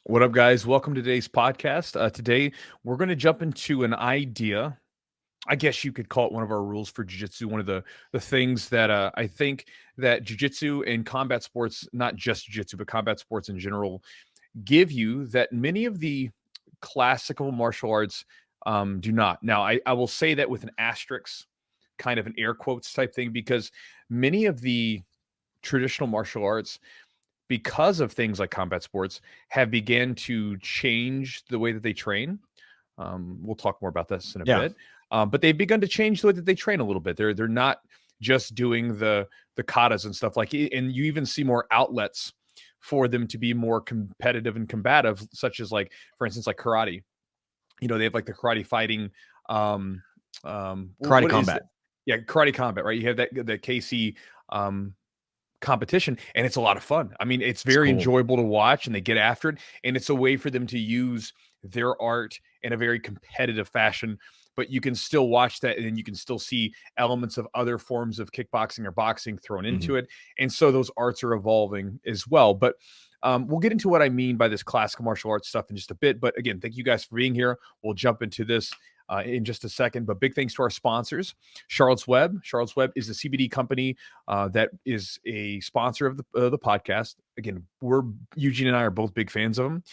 What up, guys? Welcome to today's podcast. Today, we're going to jump into an idea. I guess you could call it one of our rules for jiu-jitsu. One of the things that I think that jiu-jitsu and combat sports, not just jiu-jitsu, but combat sports in general, give you that many of the classical martial arts do not. Now, I will say that with an asterisk, kind of an air quotes type thing, because many of the traditional martial arts, because of things like combat sports, have began to change the way that they train. We'll talk more about this in a bit, but they've begun to change the way that they train a little bit. They're not just doing the katas and stuff like, and you even see more outlets for them to be more competitive and combative, such as, like, for instance, like karate. You know, they have like the karate fighting, Karate combat. Yeah, karate combat, right? You have that the KC competition, and it's a lot of fun. I mean, it's very enjoyable to watch, and they get after it, and it's a way for them to use their art in a very competitive fashion, but you can still watch that, and you can still see elements of other forms of kickboxing or boxing thrown into it. And so those arts are evolving as well. But we'll get into what I mean by this classical martial arts stuff in just a bit. But again, thank you guys for being here. We'll jump into this in just a second, but big thanks to our sponsors, Charlotte's Web. Charlotte's Web is the CBD company that is a sponsor of the podcast. Again, Eugene and I are both big fans of them.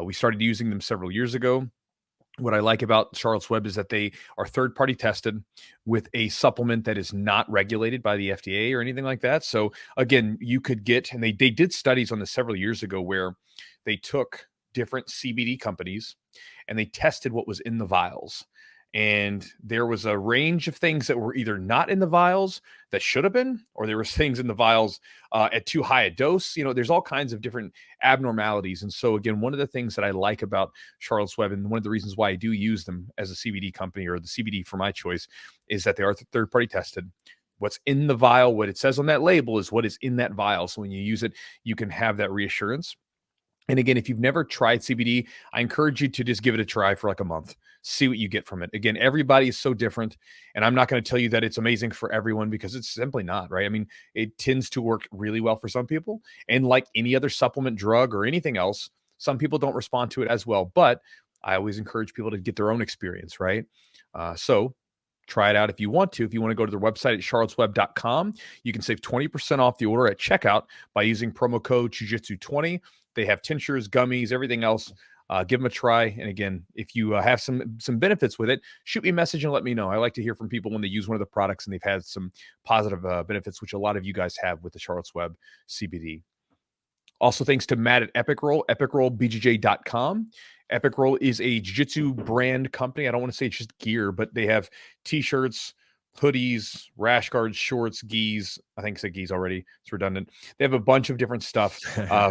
We started using them several years ago. What I like about Charlotte's Web is that they are third-party tested with a supplement that is not regulated by the FDA or anything like that. So again, you could get, and they did studies on this several years ago where they took different CBD companies and they tested what was in the vials. And there was a range of things that were either not in the vials that should have been, or there was things in the vials at too high a dose. You know, there's all kinds of different abnormalities. And so again, one of the things that I like about Charlotte's Web, and one of the reasons why I do use them as a CBD company, or the CBD for my choice, is that they are third-party tested. What's in the vial, what it says on that label, is what is in that vial. So when you use it, you can have that reassurance. And again, if you've never tried CBD, I encourage you to just give it a try for like a month. See what you get from it. Again, everybody is so different. And I'm not going to tell you that it's amazing for everyone, because it's simply not, right? I mean, it tends to work really well for some people. And like any other supplement, drug, or anything else, some people don't respond to it as well. But I always encourage people to get their own experience, right? So try it out if you want to. If you want to go to their website at charlottesweb.com, you can save 20% off the order at checkout by using promo code JiuJitsu20. They have tinctures, gummies, everything else. Give them a try. And again, if you have some benefits with it, shoot me a message and let me know. I like to hear from people when they use one of the products and they've had some positive benefits, which a lot of you guys have with the Charlotte's Web CBD. Also, thanks to Matt at Epic Roll, epicrollbjj.com. Epic Roll is a jiu-jitsu brand company. I don't want to say it's just gear, but they have t-shirts, hoodies, rash guards, shorts, gis. I think I said gis already. It's redundant. They have a bunch of different stuff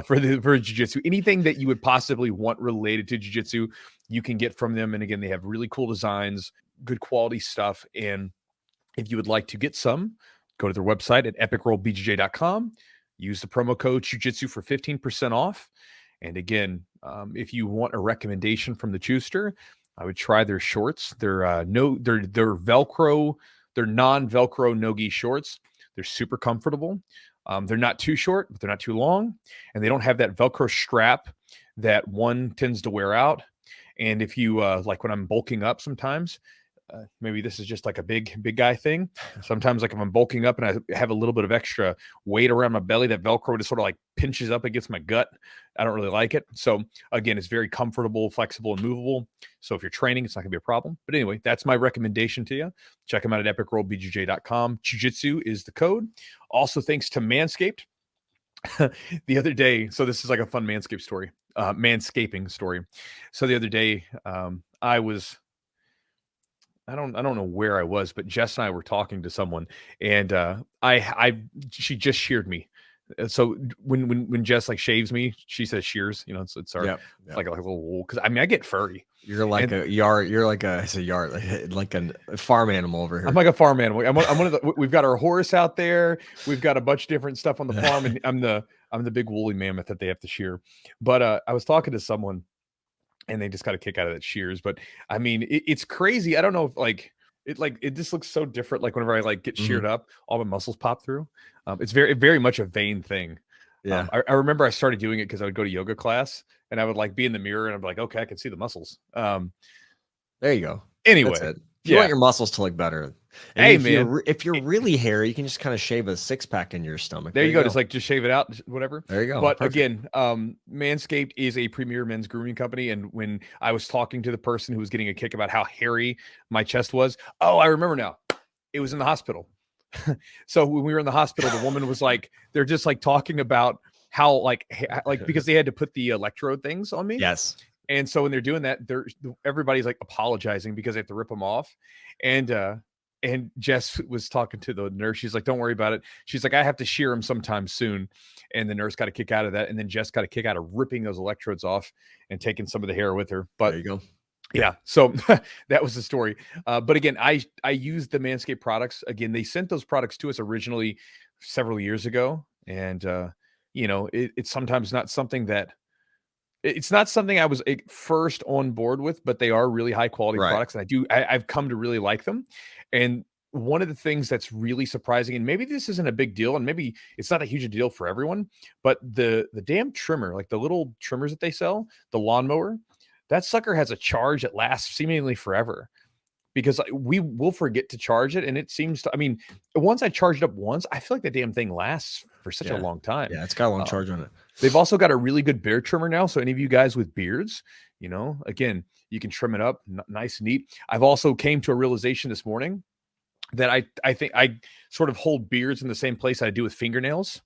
for jiu-jitsu. Anything that you would possibly want related to jiu-jitsu, you can get from them. And again, they have really cool designs, good quality stuff. And if you would like to get some, go to their website at epicrollbjj.com. Use the promo code JiuJitsu for 15% off. And again, if you want a recommendation from the Chewster, I would try their shorts. They're Velcro. They're non-Velcro no-gi shorts. They're super comfortable. They're not too short, but they're not too long. And they don't have that Velcro strap that one tends to wear out. And if you, like when I'm bulking up sometimes, maybe this is just like a big guy thing. Sometimes, like if I'm bulking up and I have a little bit of extra weight around my belly, that Velcro just sort of like pinches up against my gut. I don't really like it. So again, it's very comfortable, flexible, and movable. So if you're training, it's not gonna be a problem. But anyway, that's my recommendation to you. Check them out at epicrollbjj.com. Jiu-Jitsu is the code. Also, thanks to Manscaped. The other day, so this is like a fun Manscaped story, manscaping story. So the other day, I don't know where I was, but Jess and I were talking to someone, and she just sheared me. So when Jess like shaves me, she says shears. You know, it's our It's like a little wool, because I mean I get furry. You're like a yard. You're like a farm animal over here. I'm like a farm animal. I'm one of the. We've got our horse out there. We've got a bunch of different stuff on the farm, and I'm the big woolly mammoth that they have to shear. But I was talking to someone, and they just got a kick out of that shears. But I mean, it's crazy. I don't know if it just looks so different. Like whenever I like get sheared up, all my muscles pop through. It's very, very much a vain thing. Yeah. I remember I started doing it because I would go to yoga class, and I would like be in the mirror and I'm like, okay, I can see the muscles. There you go. Anyway, That's it. If you want your muscles to look better, and hey, if you're really hairy, you can just kind of shave a 6-pack in your stomach. There you go. Just shave it out, whatever. There you go. But again, Manscaped is a premier men's grooming company. And when I was talking to the person who was getting a kick about how hairy my chest was, oh, I remember now. It was in the hospital. So when we were in the hospital, the woman was like, they're just like talking about how like because they had to put the electrode things on me. Yes. And so when they're doing that, everybody's like apologizing because they have to rip them off. And Jess was talking to the nurse. She's like, don't worry about it. She's like, I have to shear him sometime soon. And the nurse got a kick out of that. And then Jess got a kick out of ripping those electrodes off and taking some of the hair with her. But there you go. Yeah. So that was the story. But again, I used the Manscaped products. Again, they sent those products to us originally several years ago. And, it's sometimes not something that, it's not something I was first on board with, but they are really high quality products. And I've come to really like them. And one of the things that's really surprising, and maybe this isn't a big deal, and maybe it's not a huge deal for everyone, but the damn trimmer, like the little trimmers that they sell, the lawnmower, that sucker has a charge that lasts seemingly forever. Because we will forget to charge it. And it seems to, once I charged up once, I feel like the damn thing lasts for such a long time. Yeah, it's got a long charge on it. They've also got a really good beard trimmer now. So any of you guys with beards, again, you can trim it up nice and neat. I've also came to a realization this morning that I think I sort of hold beards in the same place I do with fingernails.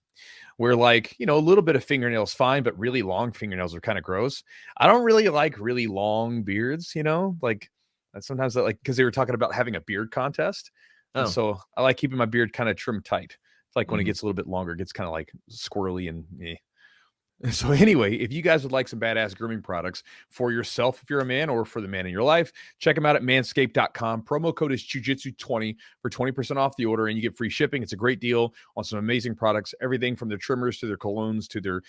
Where like, a little bit of fingernails fine, but really long fingernails are kind of gross. I don't really like really long beards, like sometimes because they were talking about having a beard contest. And so I like keeping my beard kind of trimmed tight. It's like when it gets a little bit longer, it gets kind of like squirrely and So anyway, if you guys would like some badass grooming products for yourself, if you're a man, or for the man in your life, check them out at manscaped.com. Promo code is JiuJitsu20 for 20% off the order, and you get free shipping. It's a great deal on some amazing products, everything from their trimmers to their colognes to their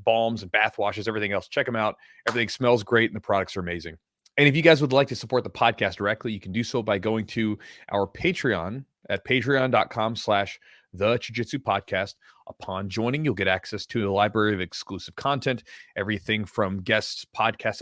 balms and bath washes, everything else. Check them out. Everything smells great, and the products are amazing. And if you guys would like to support the podcast directly, you can do so by going to our Patreon at patreon.com/the Jiu-Jitsu Podcast. Upon joining, you'll get access to a library of exclusive content, everything from guest podcasts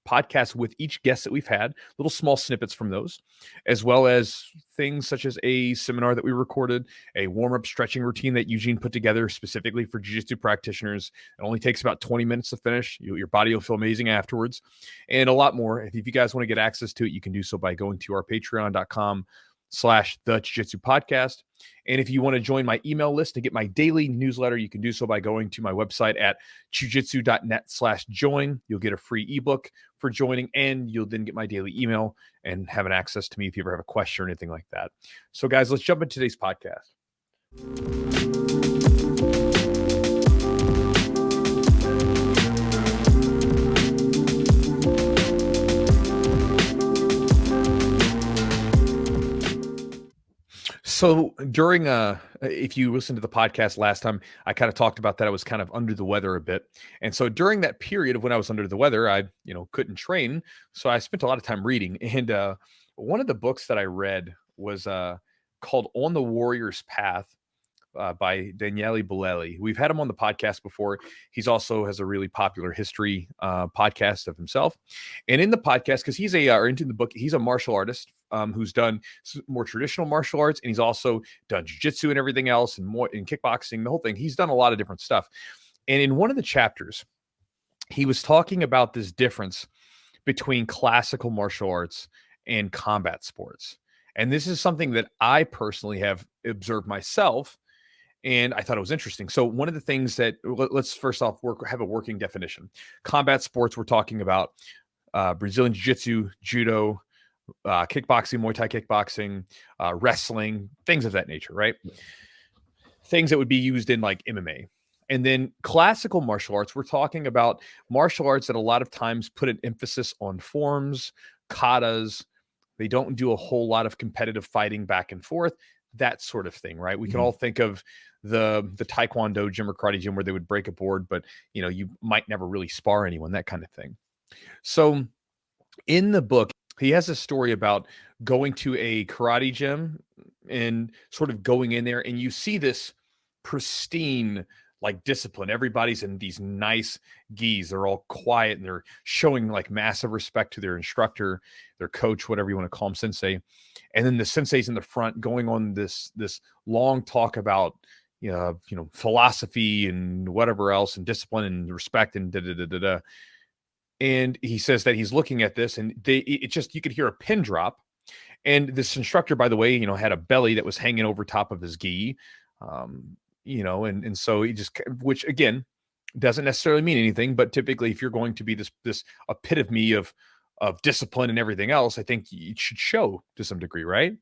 podcasts with each guest that we've had, little small snippets from those, as well as things such as a seminar that we recorded, a warm-up stretching routine that Eugene put together specifically for jiu-jitsu practitioners. It only takes about 20 minutes to finish. Your body will feel amazing afterwards, and a lot more. If you guys want to get access to it, you can do so by going to our patreon.com/the Jiu-Jitsu Podcast. And if you want to join my email list to get my daily newsletter, you can do so by going to my website at jiujitsu.net/join. You'll get a free ebook for joining, and you'll then get my daily email and have an access to me if you ever have a question or anything like that. So guys, let's jump into today's podcast. So during, if you listened to the podcast last time, I kind of talked about that I was kind of under the weather a bit. And so during that period of when I was under the weather, I, couldn't train. So I spent a lot of time reading. And one of the books that I read was called On the Warrior's Path by Daniele Bolelli. We've had him on the podcast before. He's also has a really popular history podcast of himself. And in the podcast, because he's into the book, he's a martial artist who's done more traditional martial arts, and he's also done jiu-jitsu and everything else, and more in kickboxing, the whole thing. He's done a lot of different stuff. And in one of the chapters, he was talking about this difference between classical martial arts and combat sports. And this is something that I personally have observed myself, and I thought it was interesting. So one of the things that, let's first off have a working definition. Combat sports, we're talking about Brazilian Jiu-Jitsu, judo, kickboxing, Muay Thai kickboxing, wrestling, things of that nature, right? Things that would be used in like MMA. And then classical martial arts, we're talking about martial arts that a lot of times put an emphasis on forms, katas. They don't do a whole lot of competitive fighting back and forth, that sort of thing, right? We can all think of the Taekwondo gym or karate gym where they would break a board, but you might never really spar anyone, that kind of thing. So in the book, he has a story about going to a karate gym and sort of going in there, and you see this pristine, like discipline. Everybody's in these nice gis. They're all quiet and they're showing like massive respect to their instructor, their coach, whatever you want to call him, sensei. And then the sensei's in the front going on this long talk about, philosophy and whatever else and discipline and respect and da-da-da-da-da. And he says that he's looking at this and you could hear a pin drop. And this instructor, by the way, had a belly that was hanging over top of his gi, and so he just, which again, doesn't necessarily mean anything, but typically if you're going to be this epitome of discipline and everything else, I think it should show to some degree, right?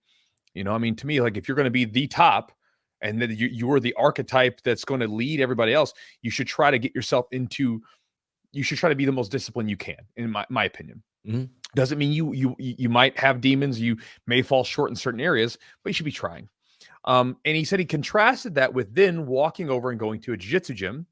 To me, like if you're going to be the top and then you're the archetype that's going to lead everybody else, you should try to get yourself you should try to be the most disciplined you can, in my opinion. Mm-hmm. Doesn't mean you might have demons. You may fall short in certain areas, but you should be trying. And he said he contrasted that with then walking over and going to a jiu-jitsu gym,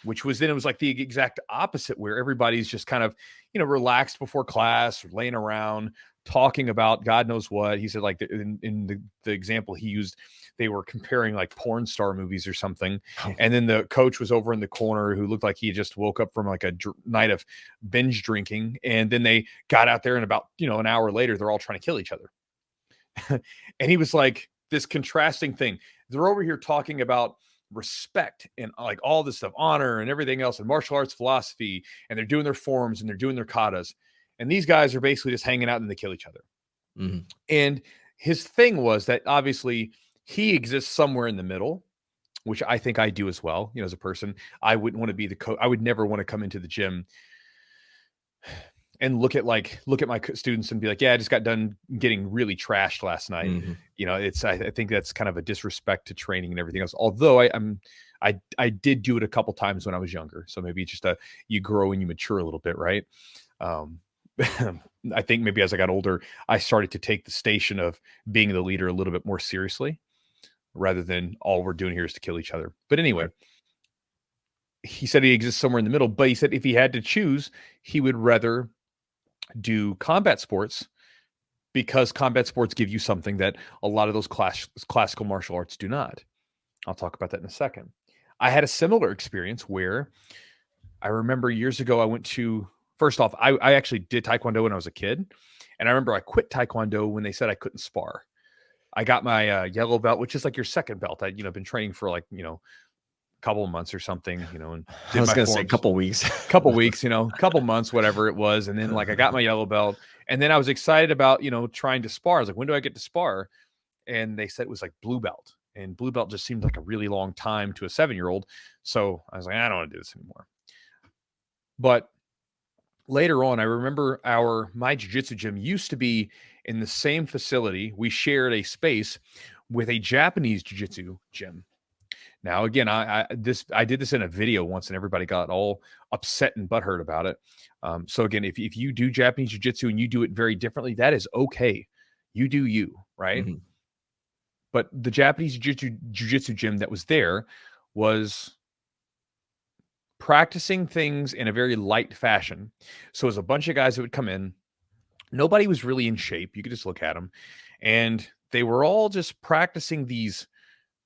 which was then it was like the exact opposite, where everybody's just kind of, relaxed before class, or laying around, talking about God knows what. He said, like in the example he used, they were comparing like porn star movies or something. And then the coach was over in the corner who looked like he just woke up from like a night of binge drinking. And then they got out there and about, an hour later, they're all trying to kill each other. And he was like, this contrasting thing. They're over here talking about respect and like all this stuff, honor and everything else, and martial arts philosophy, and they're doing their forms and they're doing their katas. And these guys are basically just hanging out and they kill each other. Mm-hmm. And his thing was that obviously he exists somewhere in the middle, which I think I do as well. As a person, I wouldn't want to be the coach. I would never want to come into the gym and look at my students and be like, yeah, I just got done getting really trashed last night. Mm-hmm. I think that's kind of a disrespect to training and everything else. Although I did do it a couple times when I was younger. So maybe just you grow and you mature a little bit. Right. I think maybe as I got older, I started to take the station of being the leader a little bit more seriously, rather than all we're doing here is to kill each other. But anyway, he said he exists somewhere in the middle, but he said if he had to choose, he would rather do combat sports, because combat sports give you something that a lot of those classical martial arts do not. I'll talk about that in a second. I had a similar experience where I remember years ago, I went to, first off, I actually did Taekwondo when I was a kid. And I remember I quit Taekwondo when they said I couldn't spar. I got my yellow belt, which is like your second belt. I'd, been training for like, a couple of months or something, and I was going to say a couple weeks, couple months, whatever it was. And then like I got my yellow belt, and then I was excited about, trying to spar. I was like, when do I get to spar? And they said it was like blue belt, and blue belt just seemed like a really long time to a 7-year-old. So I was like, I don't want to do this anymore. But later on, I remember my jiu-jitsu gym used to be in the same facility. We shared a space with a Japanese jiu-jitsu gym. Now, again, I did this in a video once, and everybody got all upset and butthurt about it. So again, if you do Japanese jiu-jitsu and you do it very differently, that is okay. You do you, right? Mm-hmm. But the Japanese jiu-jitsu gym that was there was practicing things in a very light fashion. So it was a bunch of guys that would come in. Nobody was really in shape. You could just look at them. And they were all just practicing these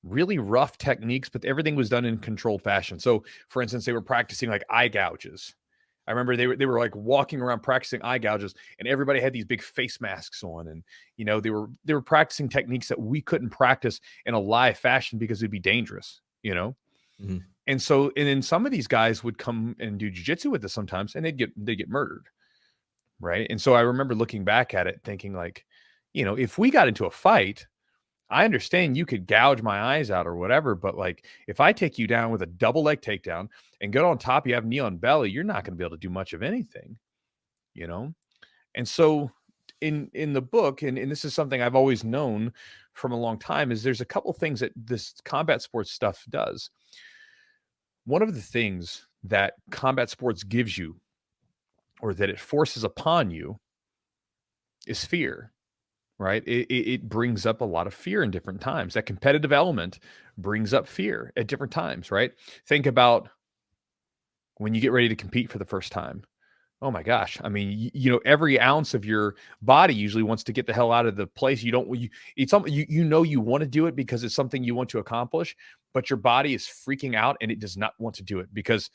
really rough techniques, but everything was done in controlled fashion. So for instance, they were practicing like eye gouges. I remember they were like walking around practicing eye gouges, and everybody had these big face masks on. And, they were practicing techniques that we couldn't practice in a live fashion because it'd be dangerous, Mm-hmm. And so, and then some of these guys would come and do jiu-jitsu with us sometimes, and they'd get murdered. Right. And so I remember looking back at it thinking like, if we got into a fight, I understand you could gouge my eyes out or whatever, but like if I take you down with a double leg takedown and get on top, you have knee on belly, you're not going to be able to do much of anything, And so in the book, and this is something I've always known from a long time, is there's a couple things that this combat sports stuff does. One of the things that combat sports gives you, or that it forces upon you, is fear. Right? It brings up a lot of fear in different times. That competitive element brings up fear at different times, right? Think about when you get ready to compete for the first time. Oh my gosh. I mean, every ounce of your body usually wants to get the hell out of the place. It's something you want to do it because it's something you want to accomplish, but your body is freaking out and it does not want to do it because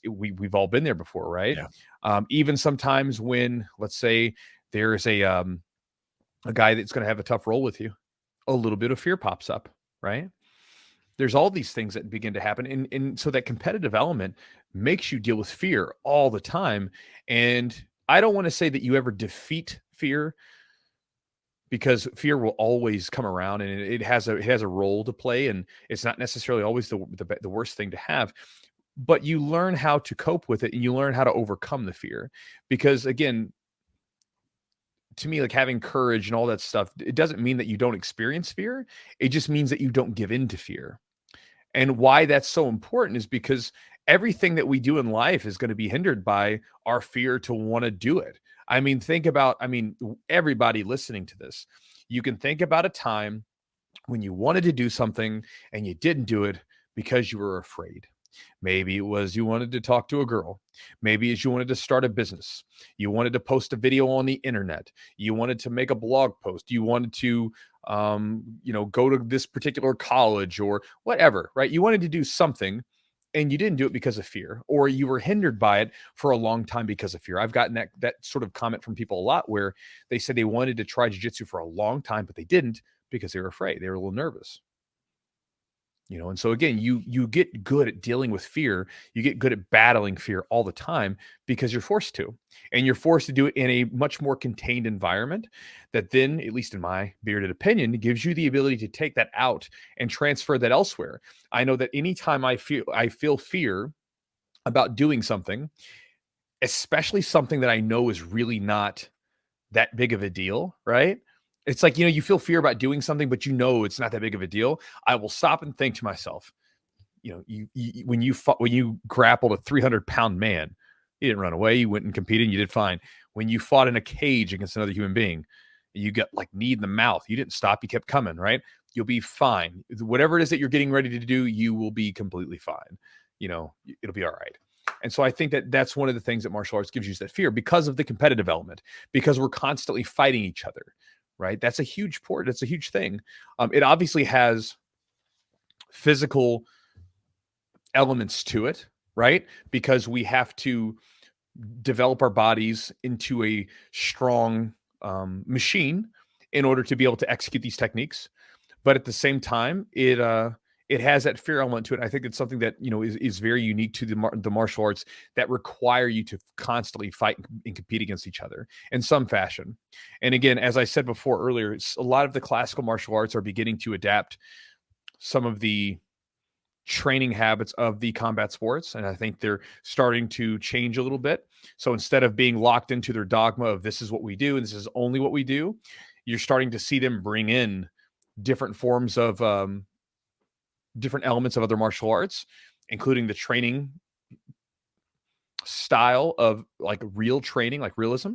we've all been there before, right? Yeah. Even sometimes when, let's say, there's a guy that's going to have a tough roll with you, a little bit of fear pops up, right? There's all these things that begin to happen. And so that competitive element makes you deal with fear all the time. And I don't want to say that you ever defeat fear, because fear will always come around and it has a role to play. And it's not necessarily always the worst thing to have, but you learn how to cope with it and you learn how to overcome the fear. Because again, to me, like having courage and all that stuff, it doesn't mean that you don't experience fear. It just means that you don't give in to fear. And why that's so important is because everything that we do in life is going to be hindered by our fear to want to do it. I mean, everybody listening to this, you can think about a time when you wanted to do something and you didn't do it because you were afraid. Maybe it was you wanted to talk to a girl. Maybe it's you wanted to start a business. You wanted to post a video on the internet. You wanted to make a blog post. You wanted to, go to this particular college or whatever, right? You wanted to do something and you didn't do it because of fear, or you were hindered by it for a long time because of fear. I've gotten that sort of comment from people a lot where they said they wanted to try jiu-jitsu for a long time, but they didn't because they were afraid. They were a little nervous. And so again, you get good at dealing with fear. You get good at battling fear all the time because you're forced to, and you're forced to do it in a much more contained environment that then, at least in my bearded opinion, gives you the ability to take that out and transfer that elsewhere. I know that anytime I feel fear about doing something, especially something that I know is really not that big of a deal, right? It's like, you feel fear about doing something, but it's not that big of a deal. I will stop and think to myself, when you grappled a 300-pound man, you didn't run away. You went and competed and you did fine. When you fought in a cage against another human being, you got like knee in the mouth. You didn't stop. You kept coming, right? You'll be fine. Whatever it is that you're getting ready to do, you will be completely fine. It'll be all right. And so I think that that's one of the things that martial arts gives you, is that fear, because of the competitive element, because we're constantly fighting each other, right? That's a huge part. It's a huge thing. It obviously has physical elements to it, right? Because we have to develop our bodies into a strong machine in order to be able to execute these techniques. But at the same time, it has that fear element to it. I think it's something that is very unique to the martial arts that require you to constantly fight and compete against each other in some fashion. And again, as I said before earlier, a lot of the classical martial arts are beginning to adapt some of the training habits of the combat sports, and I think they're starting to change a little bit. So instead of being locked into their dogma of this is what we do and this is only what we do, you're starting to see them bring in different forms of different elements of other martial arts, including the training style of like real training, like realism,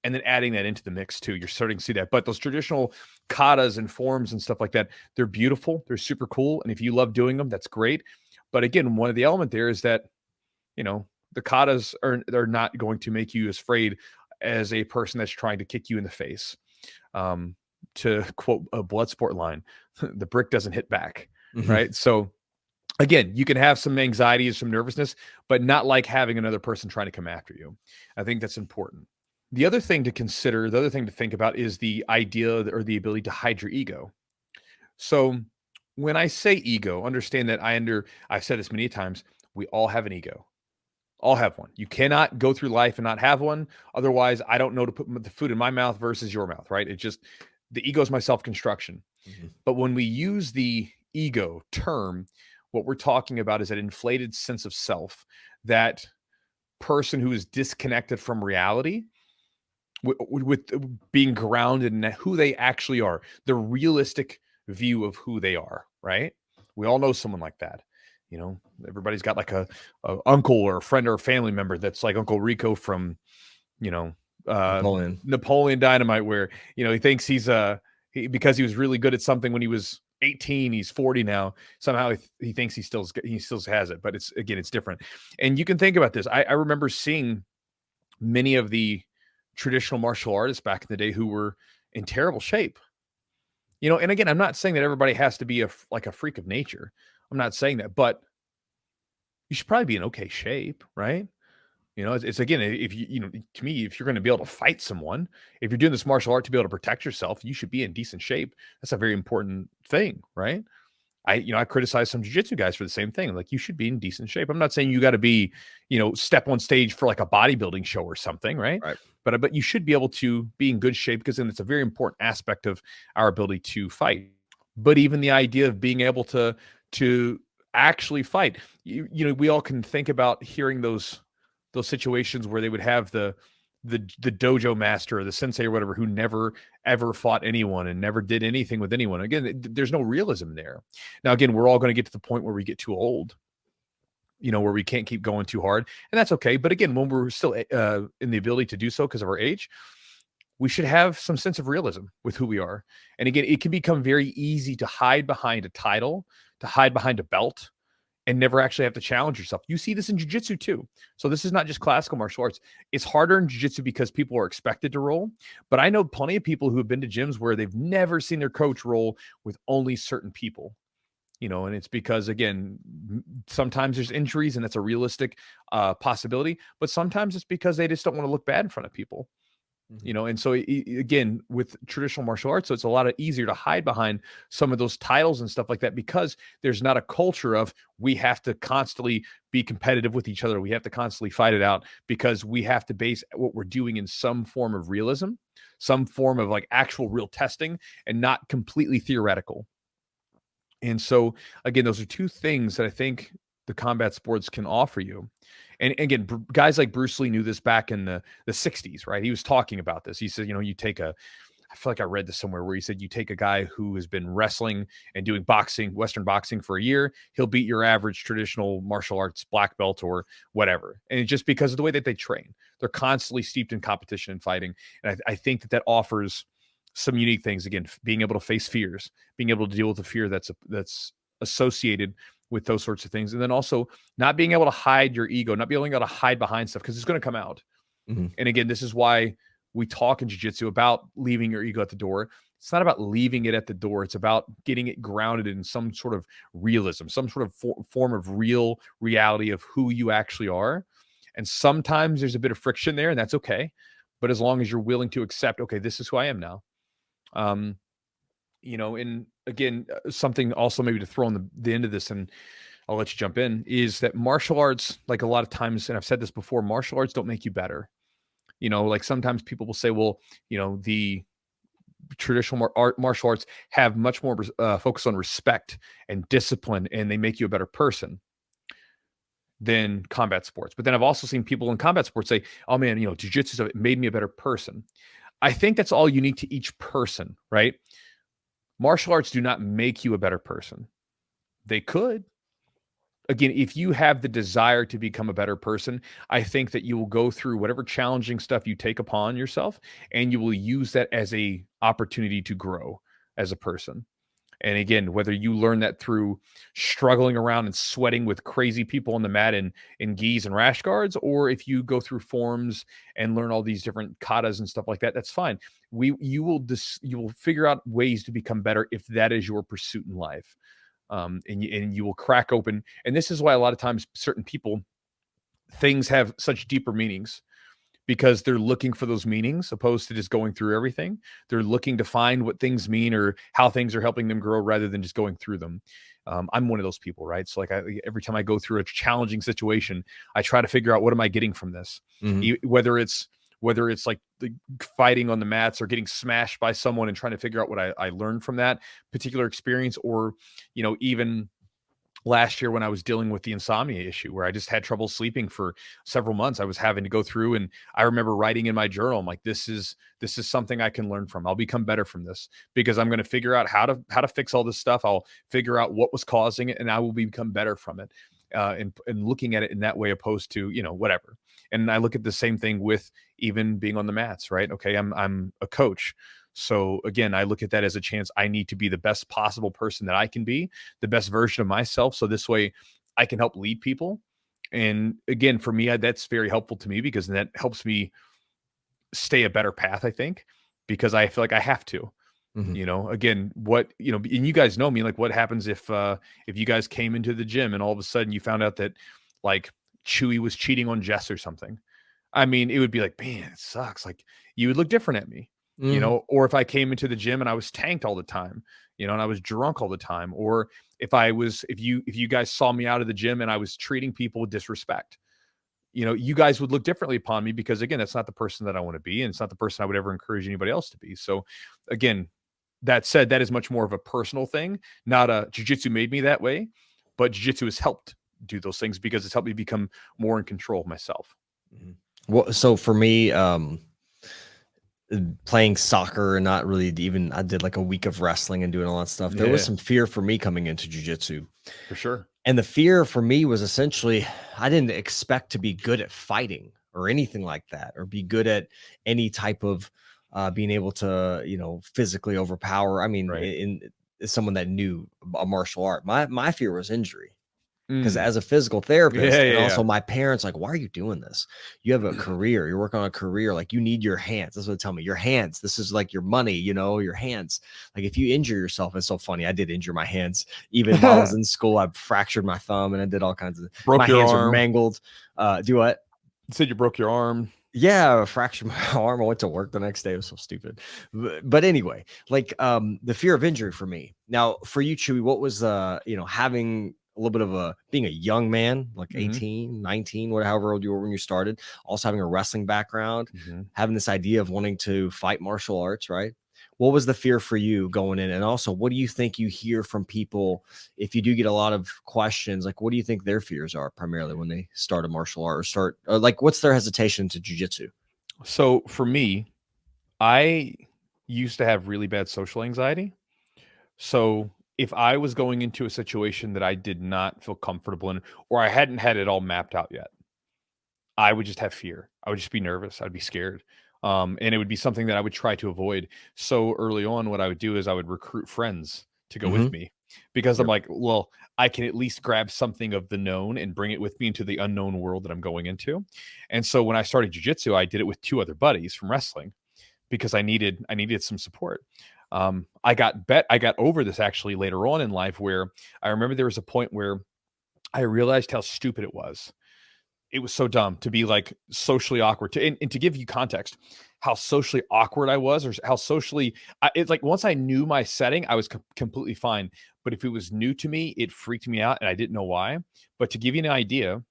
and then adding that into the mix too. You're starting to see that. But those traditional katas and forms and stuff like that, they're beautiful. They're super cool. And if you love doing them, that's great. But again, one of the element there is that, the katas are not going to make you as afraid as a person that's trying to kick you in the face. To quote a Bloodsport line, the brick doesn't hit back. Right. So again, you can have some anxiety, some nervousness, but not like having another person trying to come after you. I think that's important. The other thing to consider, the other thing to think about is the idea or the ability to hide your ego. So when I say ego, understand that I've said this many times, we all have an ego. All have one. You cannot go through life and not have one. Otherwise, I don't know to put the food in my mouth versus your mouth, right? The ego is my self-construction. But when we use the ego term, what we're talking about is that inflated sense of self, that person who is disconnected from reality, with being grounded in who they actually are, the realistic view of who they are, right? We all know someone like that. Everybody's got like a uncle or a friend or a family member that's like Uncle Rico from, Napoleon Dynamite, where, he thinks because he was really good at something when he was 18, he's 40 now. Somehow he thinks he still has it, but it's different. And you can think about this. I remember seeing many of the traditional martial artists back in the day who were in terrible shape. And again, I'm not saying that everybody has to be like a freak of nature. I'm not saying that, but you should probably be in okay shape, right? It's again, if to me, if you're going to be able to fight someone, if you're doing this martial art to be able to protect yourself, you should be in decent shape. That's a very important thing, right? I criticize some jiu-jitsu guys for the same thing. Like, you should be in decent shape. I'm not saying you got to be, step on stage for like a bodybuilding show or something, right? Right. But you should be able to be in good shape, because then it's a very important aspect of our ability to fight. But even the idea of being able to actually fight, we all can think about hearing those situations where they would have the dojo master or the sensei or whatever who never ever fought anyone and never did anything with anyone. Again, there's no realism there. Now, again, we're all going to get to the point where we get too old, where we can't keep going too hard, and that's okay. But again, when we're still in the ability to do so because of our age, we should have some sense of realism with who we are. And again, it can become very easy to hide behind a title, to hide behind a belt, and never actually have to challenge yourself. You see this in jiu-jitsu too. So this is not just classical martial arts. It's harder in jiu-jitsu because people are expected to roll. But I know plenty of people who have been to gyms where they've never seen their coach roll with only certain people. And it's because, again, sometimes there's injuries and that's a realistic possibility. But sometimes it's because they just don't want to look bad in front of people. And so again, with traditional martial arts, so it's a lot easier to hide behind some of those titles and stuff like that, because there's not a culture of we have to constantly be competitive with each other. We have to constantly fight it out, because we have to base what we're doing in some form of realism, some form of like actual real testing, and not completely theoretical. And so again, those are two things that I think the combat sports can offer you. And again, guys like Bruce Lee knew this back in the 60s, right? He was talking about this. He said, you take I feel like I read this somewhere where he said, you take a guy who has been wrestling and doing boxing, Western boxing for a year, he'll beat your average traditional martial arts black belt or whatever. And it's just because of the way that they train. They're constantly steeped in competition and fighting. And I think that offers some unique things. Again, being able to face fears, being able to deal with the fear that's associated with those sorts of things. And then also not being able to hide your ego, not being able to hide behind stuff, because it's going to come out. Mm-hmm. And again, this is why we talk in jiu-jitsu about leaving your ego at the door. It's not about leaving it at the door. It's about getting it grounded in some sort of realism, some sort of form of real reality of who you actually are. And sometimes there's a bit of friction there, and that's okay. But as long as you're willing to accept, okay, this is who I am now. And again, something also maybe to throw on the end of this, and I'll let you jump in, is that martial arts, like a lot of times, and I've said this before, martial arts don't make you better. Like sometimes people will say, well, the traditional martial arts have much more focus on respect and discipline, and they make you a better person than combat sports. But then I've also seen people in combat sports say, oh man, jiu-jitsu made me a better person. I think that's all unique to each person, right? Martial arts do not make you a better person. They could. Again, if you have the desire to become a better person, I think that you will go through whatever challenging stuff you take upon yourself, and you will use that as a opportunity to grow as a person. And again, whether you learn that through struggling around and sweating with crazy people on the mat in gis and rash guards, or if you go through forms and learn all these different katas and stuff like that, that's fine. You will figure out ways to become better if that is your pursuit in life. And you will crack open. And this is why a lot of times certain people, things have such deeper meanings, because they're looking for those meanings opposed to just going through everything. They're looking to find what things mean or how things are helping them grow rather than just going through them. I'm one of those people, right? So like every time I go through a challenging situation, I try to figure out what am I getting from this? Mm-hmm. Whether it's like the fighting on the mats or getting smashed by someone and trying to figure out what I learned from that particular experience, or, even last year when I was dealing with the insomnia issue where I just had trouble sleeping for several months, I was having to go through, and I remember writing in my journal, I'm like, this is something I can learn from. I'll become better from this, because I'm going to figure out how to fix all this stuff. I'll figure out what was causing it, and I will become better from it. And looking at it in that way, opposed to, whatever. And I look at the same thing with even being on the mats, right? Okay. I'm a coach. So again, I look at that as a chance. I need to be the best possible person that I can be, the best version of myself. So this way I can help lead people. And again, for me, that's very helpful to me because that helps me stay a better path, I think, because I feel like I have to. You know, again, and you guys know me, like what happens if you guys came into the gym and all of a sudden you found out that like Chewy was cheating on Jess or something. I mean, it would be like, man, it sucks. Like you would look different at me, you know, or if I came into the gym and I was tanked all the time, you know, and I was drunk all the time, or if you guys saw me out of the gym and I was treating people with disrespect, you know, you guys would look differently upon me because again, that's not the person that I want to be. And it's not the person I would ever encourage anybody else to be. So again, that said, that is much more of a personal thing, not a jiu-jitsu made me that way, but jiu-jitsu has helped do those things because it's helped me become more in control of myself. Well, so for me, playing soccer and not really even, I did like a week of wrestling and doing all that stuff. There was some fear for me coming into jiu-jitsu. For sure. And the fear for me was essentially, I didn't expect to be good at fighting or anything like that, or be good at any type of being able to, you know, physically overpower. I mean, in someone that knew a martial art, my fear was injury. Because as a physical therapist, and also my parents, like, why are you doing this? You have a career, you're working on a career, like you need your hands. That's what they tell me. Your hands, this is like your money, you know, your hands. Like if you injure yourself, it's so funny. I did injure my hands. Even while I was in school, I fractured my thumb and I did all kinds of, my hands were mangled. Do what? You said you broke your arm. Yeah, I fractured my arm. I went to work the next day. It was so stupid. But anyway, like the fear of injury for me. Now, for you, Chewy, what was you know, having a little bit of being a young man, like 18, 19, however old you were when you started, also having a wrestling background, having this idea of wanting to fight martial arts, right? What was the fear for you going in? And also, what do you think you hear from people if you do get a lot of questions? Like, what do you think their fears are primarily when they start a martial art or like, what's their hesitation to jiu-jitsu? So for me, I used to have really bad social anxiety. So if I was going into a situation that I did not feel comfortable in, or I hadn't had it all mapped out yet, I would just have fear. I would just be nervous. I'd be scared. And it would be something that I would try to avoid. So early on, what I would do is I would recruit friends to go with me because I'm like, well, I can at least grab something of the known and bring it with me into the unknown world that I'm going into. And so when I started jiu-jitsu, I did it with 2 other buddies from wrestling because I needed some support. I got over this actually later on in life where I remember there was a point where I realized how stupid it was. It was so dumb to be like socially awkward and to give you context, how socially awkward I was, or how socially it's like once I knew my setting, I was completely fine. But if it was new to me, it freaked me out and I didn't know why. But to give you an idea,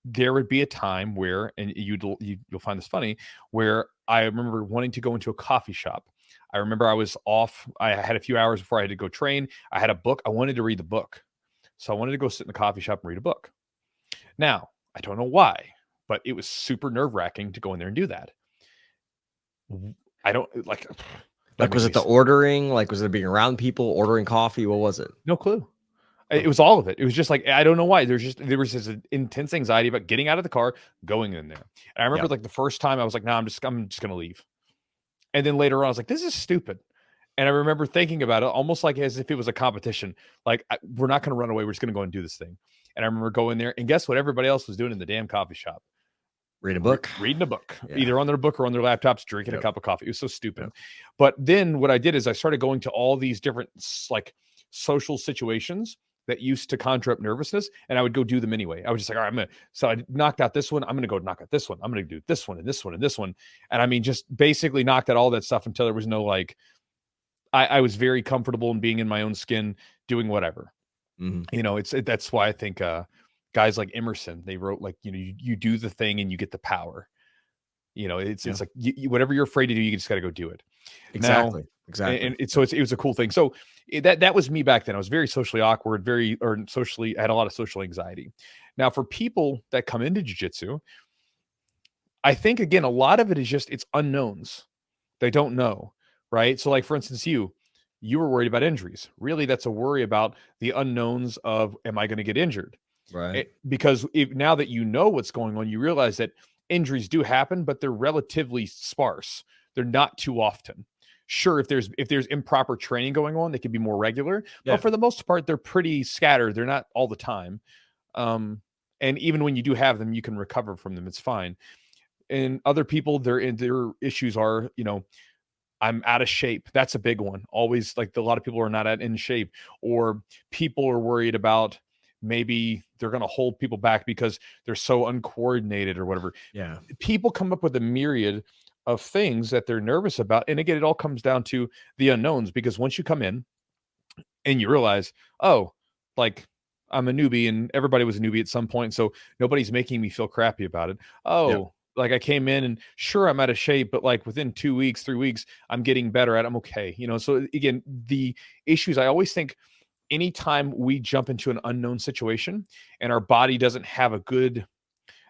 there would be a time where, and you'll find this funny, where I remember wanting to go into a coffee shop. I remember I was off. I had a few hours before I had to go train. I had a book. I wanted to read the book. So I wanted to go sit in the coffee shop and read a book. Now, I don't know why, but it was super nerve-wracking to go in there and do that. I don't like was it the ordering? Like, was it being around people, ordering coffee? What was it? No clue. It was all of it. It was just like, I don't know why. There was this intense anxiety about getting out of the car, going in there. And I remember like the first time I was like, no, I'm just going to leave. And then later on, I was like, this is stupid. And I remember thinking about it almost like as if it was a competition. Like, we're not going to run away. We're just going to go and do this thing. And I remember going there, and guess what everybody else was doing in the damn coffee shop? Reading a book. Reading a book, either on their book or on their laptops, drinking a cup of coffee. It was so stupid. But then what I did is I started going to all these different like social situations that used to conjure up nervousness, and I would go do them anyway. I was just like, all right, so I knocked out this one. I'm going to go knock out this one. I'm going to do this one and this one and this one. And I mean, just basically knocked out all that stuff until there was no like, I was very comfortable in being in my own skin, doing whatever. You know, that's why I think guys like Emerson, they wrote like, you know, you do the thing and you get the power. You know, it's like whatever you're afraid to do, you just got to go do it. Exactly. Now, Exactly. And so it was a cool thing. So that was me back then. I was very socially awkward, I had a lot of social anxiety. Now for people that come into jiu-jitsu, I think again, a lot of it is just, it's unknowns. They don't know. Right. So like, for instance, you were worried about injuries. Really, that's a worry about the unknowns of, am I going to get injured? Right. Because now that you know what's going on, you realize that injuries do happen, but they're relatively sparse. They're not too often. Sure, if there's improper training going on, they can be more regular. But for the most part, they're pretty scattered. They're not all the time. And even when you do have them, you can recover from them. It's fine. And other people, their issues are, I'm out of shape. That's a big one. Always, like, a lot of people are not in shape, or people are worried about maybe they're going to hold people back because they're so uncoordinated or whatever. Yeah. People come up with a myriad of things that they're nervous about. And again, it all comes down to the unknowns, because once you come in and you realize, oh, like, I'm a newbie and everybody was a newbie at some point, so nobody's making me feel crappy about it. Oh, Yeah. like, I came in and sure, I'm out of shape, but like within 2 weeks, 3 weeks, I'm getting better at it. I'm okay. So again, the issues, I always think anytime we jump into an unknown situation and our body doesn't have a good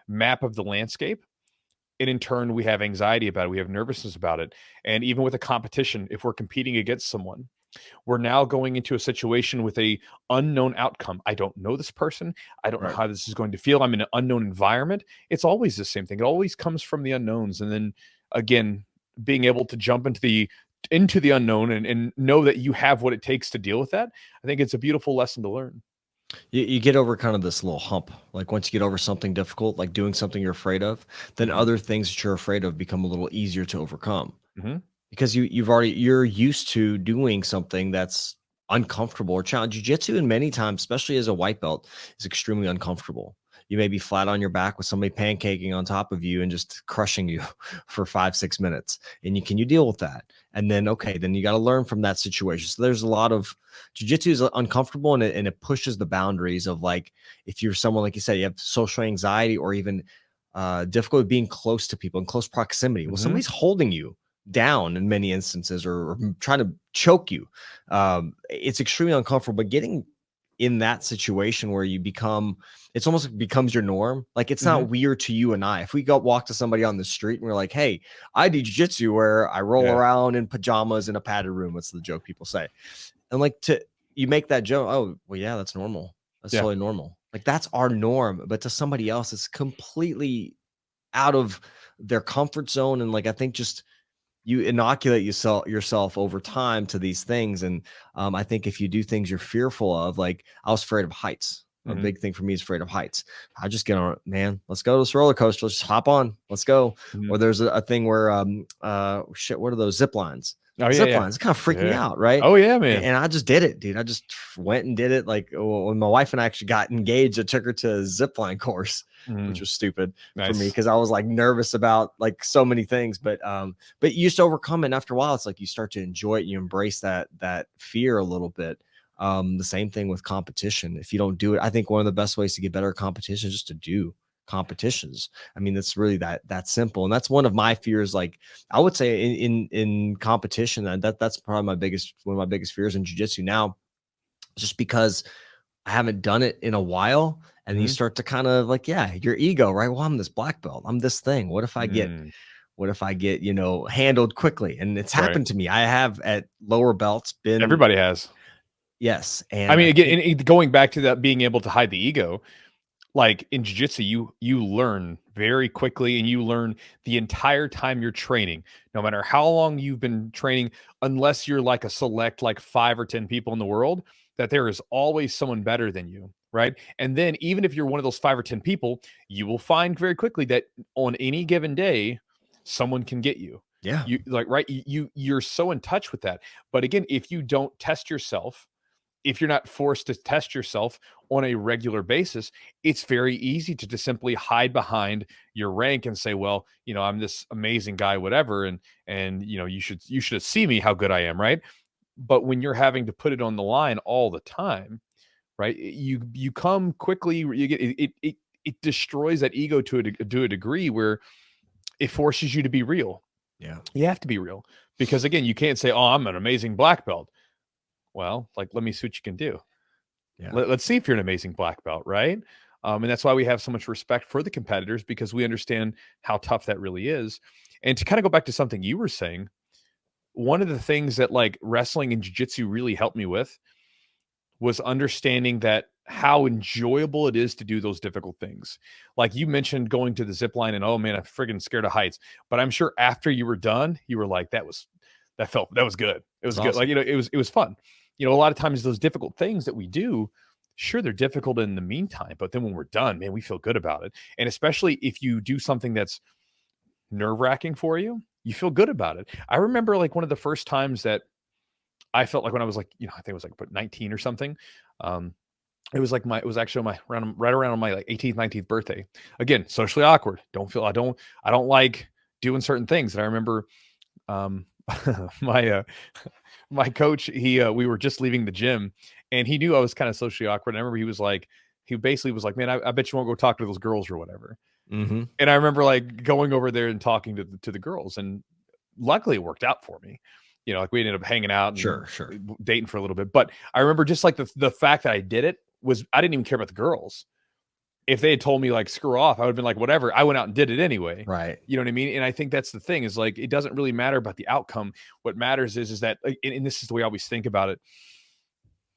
map of the landscape, and in turn, we have anxiety about it. We have nervousness about it. And even with a competition, if we're competing against someone, we're now going into a situation with a unknown outcome. I don't know this person. I don't know how this is going to feel. I'm in an unknown environment. It's always the same thing. It always comes from the unknowns. And then again, being able to jump into the unknown and know that you have what it takes to deal with that. I think it's a beautiful lesson to learn. You get over kind of this little hump. Like, once you get over something difficult, like doing something you're afraid of, then other things that you're afraid of become a little easier to overcome. Because you're used to doing something that's uncomfortable or challenging. Jiu-jitsu, and many times, especially as a white belt, is extremely uncomfortable. You may be flat on your back with somebody pancaking on top of you and just crushing you for 5-6 minutes. And can you deal with that? And then, okay, then you got to learn from that situation. So there's a lot of jiu-jitsu is uncomfortable, and it pushes the boundaries of, like, if you're someone, like you said, you have social anxiety, or even difficulty being close to people in close proximity. Well, somebody's holding you down in many instances, or trying to choke you. It's extremely uncomfortable, but getting in that situation where it's almost like becomes your norm. Like, it's not weird to you and I. If we walk to somebody on the street and we're like, hey, I do jiu-jitsu where I roll around in pajamas in a padded room. What's the joke people say? And like, you make that joke. Oh, well, yeah, that's normal. That's totally normal. Like, that's our norm. But to somebody else, it's completely out of their comfort zone. And like, I think just you inoculate yourself over time to these things. And I think if you do things you're fearful of, like, I was afraid of heights. A big thing for me is afraid of heights. I just get on it, man. Let's go to this roller coaster. Let's hop on. Let's go. Or there's a thing where, what are those zip lines? Oh, zip lines. It kind of freaked me out, right? Oh yeah, man. And I just did it, dude. I just went and did it. Like, when my wife and I actually got engaged, I took her to a zip line course, which was stupid for me, because I was like nervous about like so many things. But you just overcome it. And after a while, it's like you start to enjoy it. You embrace that fear a little bit. The same thing with competition. If you don't do it, I think one of the best ways to get better at competition is just to do competitions. I mean, it's really that simple. And that's one of my fears. Like, I would say in competition, that's probably one of my biggest fears in jiu-jitsu now, just because I haven't done it in a while. And you start to kind of like, your ego, right? Well, I'm this black belt. I'm this thing. What if I get handled quickly? And it's happened to me. I have at lower belts been. Everybody has. Yes. And I mean, again, going back to that, being able to hide the ego, like in jiu-jitsu, you learn very quickly, and you learn the entire time you're training, no matter how long you've been training, unless you're like a select, like 5 or 10 people in the world, that there is always someone better than you. Right. And then even if you're one of those 5 or 10 people, you will find very quickly that on any given day, someone can get you. Yeah. You're so in touch with that. But again, if you don't test yourself, if you're not forced to test yourself on a regular basis, it's very easy to just simply hide behind your rank and say, well, I'm this amazing guy, whatever. And you should see me how good I am. Right. But when you're having to put it on the line all the time, right, you come quickly, you get it destroys that ego to a degree where it forces you to be real. Yeah. You have to be real, because again, you can't say, oh, I'm an amazing black belt. Well, like, let me see what you can do. Yeah. Let's see if you're an amazing black belt, right? And that's why we have so much respect for the competitors, because we understand how tough that really is. And to kind of go back to something you were saying, one of the things that like wrestling and jiu-jitsu really helped me with was understanding that how enjoyable it is to do those difficult things. Like you mentioned going to the zip line and, oh man, I'm friggin' scared of heights. But I'm sure after you were done, you were like, that was good. It was good. Awesome. Like, it was fun. A lot of times those difficult things that we do, sure, they're difficult in the meantime, but then when we're done, man, we feel good about it. And especially if you do something that's nerve-wracking for you, you feel good about it. I remember like one of the first times that I felt like when I was like, I think it was like 19 or something. It was like it was actually right around my like 18th, 19th birthday. Again, socially awkward. I don't like doing certain things. And I remember, my, my coach, we were just leaving the gym and he knew I was kind of socially awkward. And I remember he basically was like, man, I bet you won't go talk to those girls or whatever. Mm-hmm. And I remember like going over there and talking to the girls, and luckily it worked out for me. Like we ended up hanging out and Sure. dating for a little bit. But I remember just like the fact that I did it was, I didn't even care about the girls. If they had told me like, screw off, I would have been like, whatever. I went out and did it anyway. Right. You know what I mean? And I think that's the thing, is like, it doesn't really matter about the outcome. What matters is that, and this is the way I always think about it.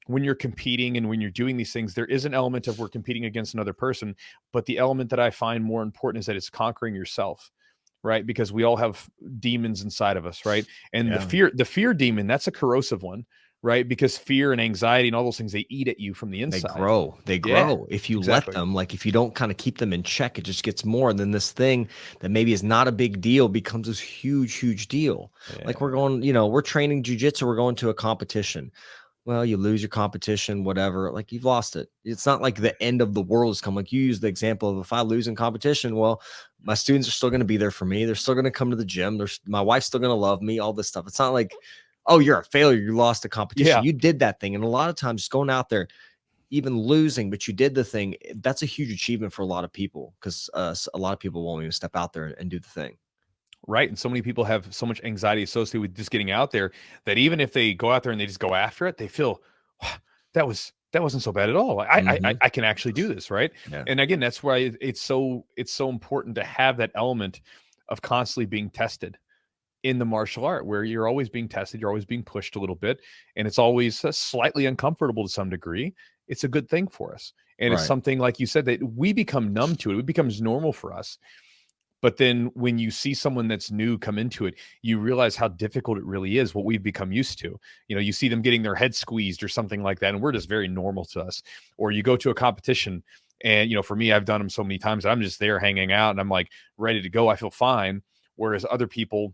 When you're competing and when you're doing these things, there is an element of we're competing against another person. But the element that I find more important is that it's conquering yourself, right? Because we all have demons inside of us, right? And the fear demon, that's a corrosive one, right? Because fear and anxiety and all those things, they eat at you from the inside. They grow. If you let them, like if you don't kind of keep them in check, it just gets more. And then this thing that maybe is not a big deal becomes this huge deal. Yeah. Like we're going, we're training jujitsu, we're going to a competition. Well, you lose your competition, whatever, like you've lost it. It's not like the end of the world has come. Like you use the example of, if I lose in competition, well, my students are still going to be there for me. They're still going to come to the gym. My wife's still going to love me, all this stuff. It's not like, oh, you're a failure, you lost the competition. Yeah. You did that thing. And a lot of times just going out there, even losing, but you did the thing, that's a huge achievement for a lot of people, because a lot of people won't even step out there and do the thing. Right. And so many people have so much anxiety associated with just getting out there that even if they go out there and they just go after it, they feel, wow, that wasn't so bad at all. I can actually do this. Right. Yeah. And again, that's why it's so important to have that element of constantly being tested in the martial art, where you're always being tested, you're always being pushed a little bit, and it's always slightly uncomfortable to some degree. It's a good thing for us. And It's something, like you said, that we become numb to it. It becomes normal for us. But then when you see someone that's new come into it, you realize how difficult it really is, what we've become used to. You see them getting their head squeezed or something like that, and we're just very normal to us. Or you go to a competition, and, for me, I've done them so many times, I'm just there hanging out and I'm like ready to go. I feel fine. Whereas other people,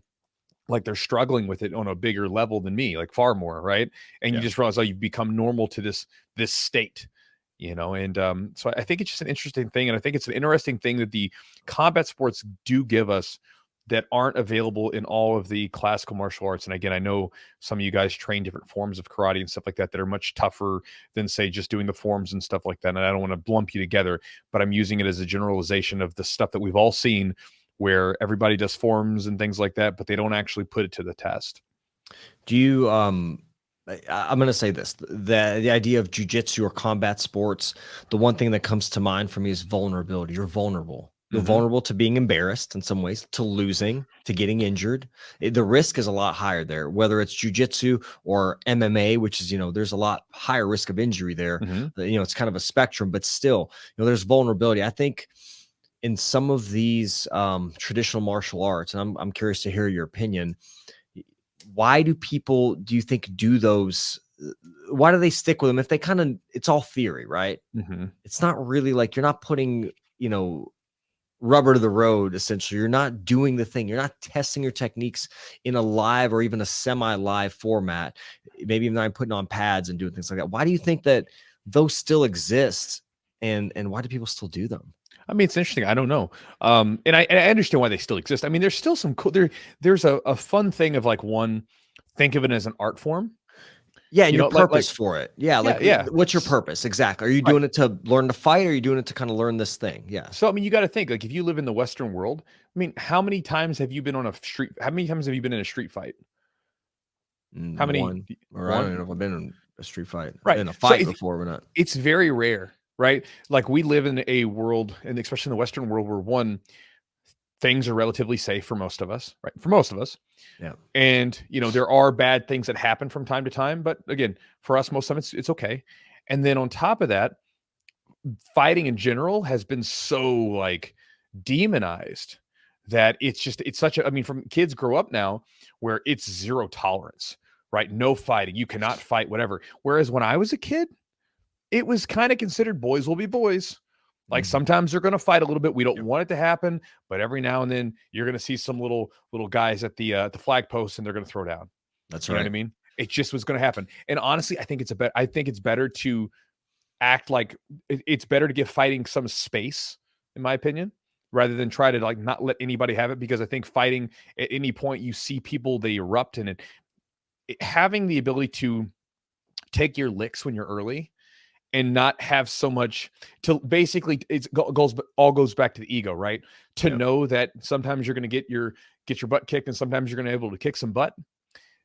like, they're struggling with it on a bigger level than me, like far more. Right. And you just realize, you've become normal to this state. And so I think it's just an interesting thing. And I think it's an interesting thing that the combat sports do give us that aren't available in all of the classical martial arts. And again, I know some of you guys train different forms of karate and stuff like that are much tougher than, say, just doing the forms and stuff like that. And I don't want to lump you together, but I'm using it as a generalization of the stuff that we've all seen, where everybody does forms and things like that, but they don't actually put it to the test. Do you, I'm going to say this, the idea of jujitsu or combat sports, the one thing that comes to mind for me is vulnerability. You're vulnerable. You're vulnerable to being embarrassed in some ways, to losing, to getting injured. The risk is a lot higher there, whether it's jujitsu or MMA, which is, there's a lot higher risk of injury there. It's kind of a spectrum, but still, there's vulnerability. I think in some of these traditional martial arts, and I'm curious to hear your opinion, why do people, do you think, do those? Why do they stick with them? If they it's all theory, right? It's not really like, you're not putting, rubber to the road, essentially. You're not doing the thing. You're not testing your techniques in a live or even a semi-live format. Maybe even not putting on pads and doing things like that. Why do you think that those still exist? And why do people still do them? I mean, it's interesting. I don't know. And I understand why they still exist. I mean, there's still some cool, there's a fun thing of, like, think of it as an art form. Yeah. And your purpose for it. Yeah. What's your purpose? Exactly. Are you doing it to learn to fight? Or are you doing it to kind of learn this thing? Yeah. So, I mean, you got to think, like, if you live in the Western world, I mean, how many times have you been in a street fight? How many? I don't know if I've been in a street fight. Right. In a fight before, but not. It's very rare. Right. Like, we live in a world, and especially in the Western world, where things are relatively safe for most of us, right? For most of us. Yeah. And, there are bad things that happen from time to time, but again, for us, most of it's okay. And then on top of that, fighting in general has been so, like, demonized that it's such a, I mean, from kids grow up now where it's zero tolerance, right? No fighting. You cannot fight, whatever. Whereas when I was a kid, it was kind of considered boys will be boys. Like sometimes they're going to fight a little bit. We don't want it to happen, but every now and then you're going to see some little guys at the flag post and they're going to throw down. That's You right. know what I mean? It just was going to happen. And honestly, I think it's better to act like it's better to give fighting some space, in my opinion, rather than try to like not let anybody have it. Because I think fighting at any point you see people, they erupt, and having the ability to take your licks when you're early and not have so much to basically all goes back to the ego, right? To know that sometimes you're going to get your butt kicked and sometimes you're going to be able to kick some butt,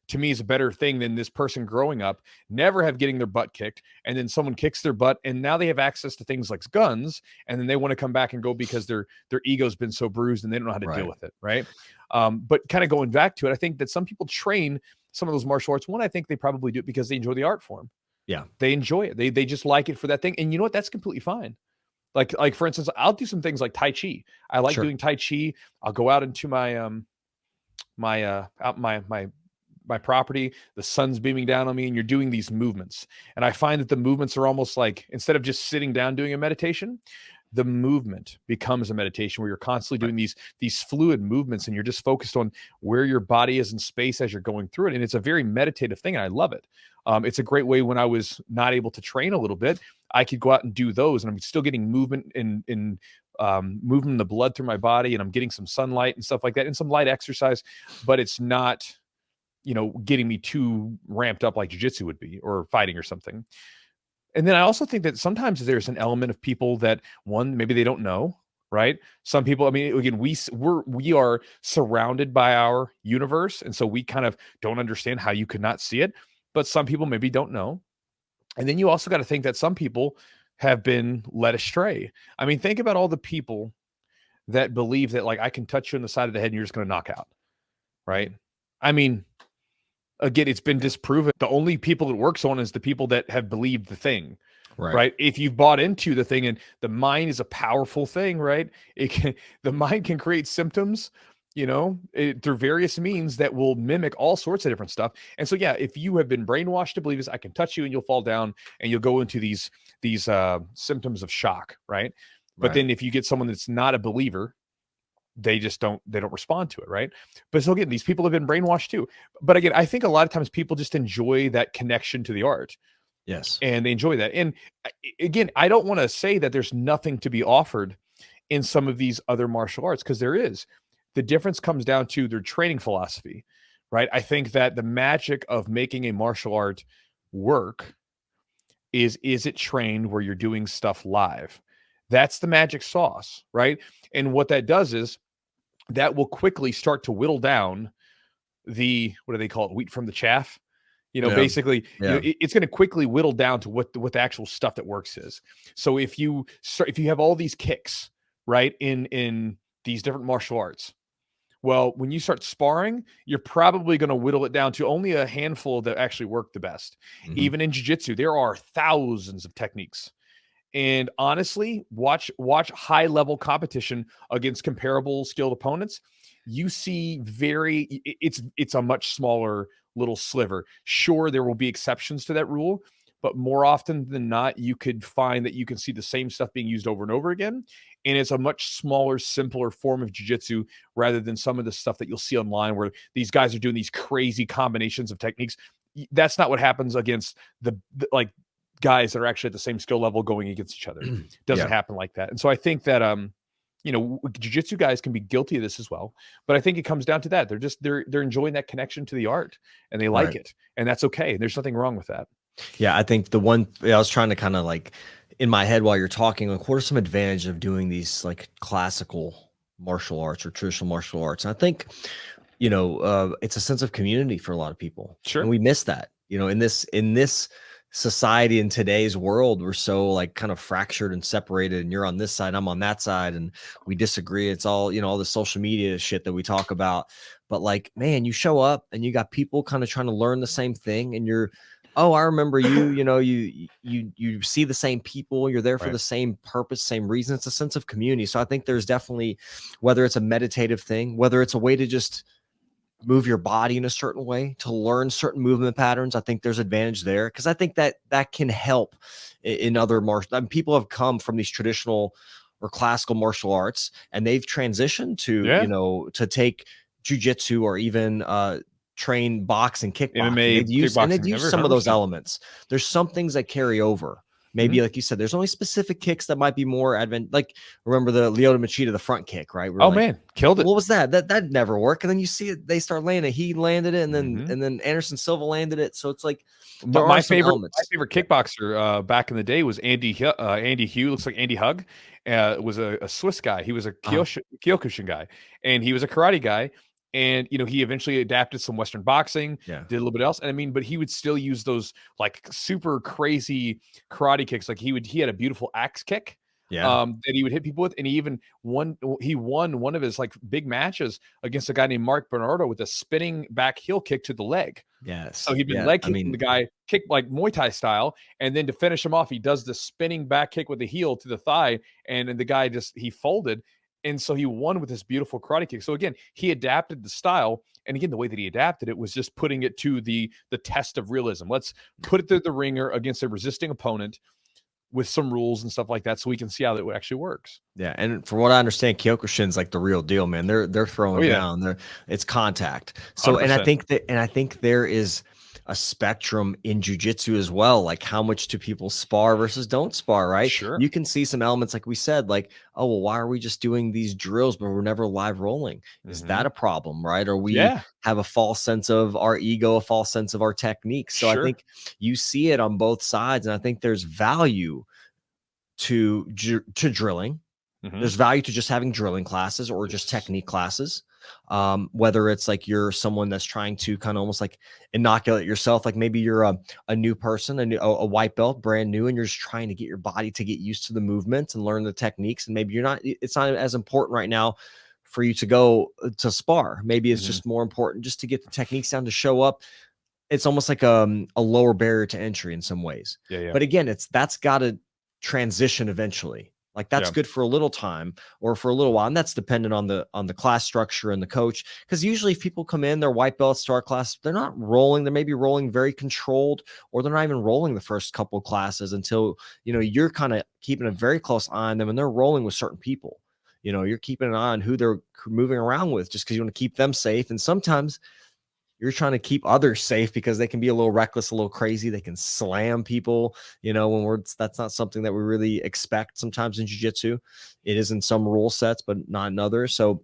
to me is a better thing than this person growing up, never have getting their butt kicked. And then someone kicks their butt and now they have access to things like guns. And then they want to come back and go because their ego's been so bruised and they don't know how to deal with it. Right. But kind of going back to it, I think that some people train some of those martial arts. One, I think they probably do it because they enjoy the art form. Yeah. They enjoy it. They just like it for that thing. And you know what? That's completely fine. Like for instance, I'll do some things like Tai Chi. I like doing Tai Chi. I'll go out into my my property, the sun's beaming down on me, and you're doing these movements. And I find that the movements are almost like, instead of just sitting down doing a meditation, the movement becomes a meditation where you're constantly doing these fluid movements and you're just focused on where your body is in space as you're going through it. And it's a very meditative thing. And I love it. It's a great way when I was not able to train a little bit, I could go out and do those and I'm still getting movement in moving the blood through my body, and I'm getting some sunlight and stuff like that and some light exercise, but it's not, getting me too ramped up like jiu-jitsu would be, or fighting or something. And then I also think that sometimes there's an element of people that, one, maybe they don't know, right? Some people, I mean, again, we are surrounded by our universe. And so we kind of don't understand how you could not see it, but some people maybe don't know. And then you also got to think that some people have been led astray. I mean, think about all the people that believe that, like, I can touch you on the side of the head and you're just going to knock out, right? I mean, again, it's been disproven. The only people it works on is the people that have believed the thing, right? If you've bought into the thing, and the mind is a powerful thing, right? The mind can create symptoms, through various means that will mimic all sorts of different stuff. And so, yeah, if you have been brainwashed to believe this, I can touch you and you'll fall down and you'll go into these symptoms of shock, right? But then if you get someone that's not a believer, they don't respond to it, right? But so again, these people have been brainwashed too. But again, I think a lot of times people just enjoy that connection to the art. Yes. And they enjoy that. And again, I don't want to say that there's nothing to be offered in some of these other martial arts, because there is. The difference comes down to their training philosophy, right? I think that the magic of making a martial art work is it trained where you're doing stuff live? That's the magic sauce, right? And what that does is that will quickly start to whittle down what do they call it? Wheat from the chaff. Basically, it's going to quickly whittle down to what the actual stuff that works is. So if you have all these kicks, right, in these different martial arts, well, when you start sparring, you're probably going to whittle it down to only a handful that actually work the best. Mm-hmm. Even in jiu-jitsu, there are thousands of techniques. And honestly, watch high level competition against comparable skilled opponents. You see it's a much smaller little sliver. Sure, there will be exceptions to that rule, but more often than not, you could find that you can see the same stuff being used over and over again. And it's a much smaller, simpler form of jiu-jitsu rather than some of the stuff that you'll see online where these guys are doing these crazy combinations of techniques. That's not what happens against the guys that are actually at the same skill level going against each other. Doesn't happen like that. And so I think that jiu-jitsu guys can be guilty of this as well, but I think it comes down to that. They're enjoying that connection to the art and they like it, and that's okay. There's nothing wrong with that. Yeah, I think the one I was trying to kind of like in my head while you're talking, like, what are some advantages of doing these like classical martial arts or traditional martial arts? And I think, it's a sense of community for a lot of people. Sure. And we miss that, in this society, in today's world, we're so like kind of fractured and separated, and you're on this side, I'm on that side, and we disagree. It's all, all the social media shit that we talk about. But like, man, you show up and you got people kind of trying to learn the same thing, and I remember you, you see the same people, you're there for the same purpose, same reason. It's a sense of community. So I think there's definitely, whether it's a meditative thing, whether it's a way to just move your body in a certain way, to learn certain movement patterns. I think there's advantage there, because I think that can help in other martial. I mean, people have come from these traditional or classical martial arts, and they've transitioned to, Yeah. to take jujitsu or even train boxing, kickboxing. MMA, They've used kickboxing, some of those 100%. elements. There's some things that carry over. Maybe like you said, there's only specific kicks that might be more like remember the Lyoto Machida, the front kick, right? Oh man, killed it. What was that? That never worked. And then you see it, they start landing it. He landed it, and then Anderson Silva landed it. So it's like My favorite elements. kickboxer back in the day was Andy Hugh. Looks like Andy Hug. Was a Swiss guy. He was a Kyokushin guy, and he was a karate guy. And he eventually adapted some Western boxing, did a little bit else. And I mean, but he would still use those like super crazy karate kicks. Like he had a beautiful axe kick. That he would hit people with, and he won one of his like big matches against a guy named Mark Bernardo with a spinning back heel kick to the leg. Yes. So he'd been leg kicking the guy, kick like Muay Thai style, and then to finish him off, he does the spinning back kick with the heel to the thigh, and the guy he folded, and so he won with this beautiful karate kick. So again, he adapted the style, and again, the way that he adapted it was just putting it to the test of realism. Let's put it through the ringer against a resisting opponent with some rules and stuff like that, so we can see how it actually works. Yeah, and from what I understand, Kyokushin's like the real deal, man. They're throwing down. It's contact. So, 100%. and I think there is a spectrum in jiu-jitsu as well. Like, how much do people spar versus don't spar, right? Sure. You can see some elements, like we said, like, oh, well, why are we just doing these drills, but we're never live rolling? Is that a problem, right? Or we have a false sense of our ego, a false sense of our technique. So I think you see it on both sides, and I think there's value to drilling. There's value to just having drilling classes or just technique classes. Whether it's like you're someone that's trying to kind of almost like inoculate yourself, like maybe you're a new person, a white belt, brand new, and you're just trying to get your body to get used to the movements and learn the techniques. And maybe it's not as important right now for you to go to spar. Maybe it's just more important just to get the techniques down, to show up. It's almost like a lower barrier to entry in some ways. But again, that's got to transition eventually. Like that's good for a little time or for a little while, and that's dependent on the class structure and the coach. Because usually if people come in, they're white belts, start class, they're not rolling. They may be rolling very controlled, or they're not even rolling the first couple of classes until you're kind of keeping a very close eye on them, and they're rolling with certain people. You're keeping an eye on who they're moving around with, just because you want to keep them safe. And sometimes you're trying to keep others safe because they can be a little reckless, a little crazy. They can slam people, that's not something that we really expect sometimes in jiu-jitsu. It is in some rule sets, but not in others. So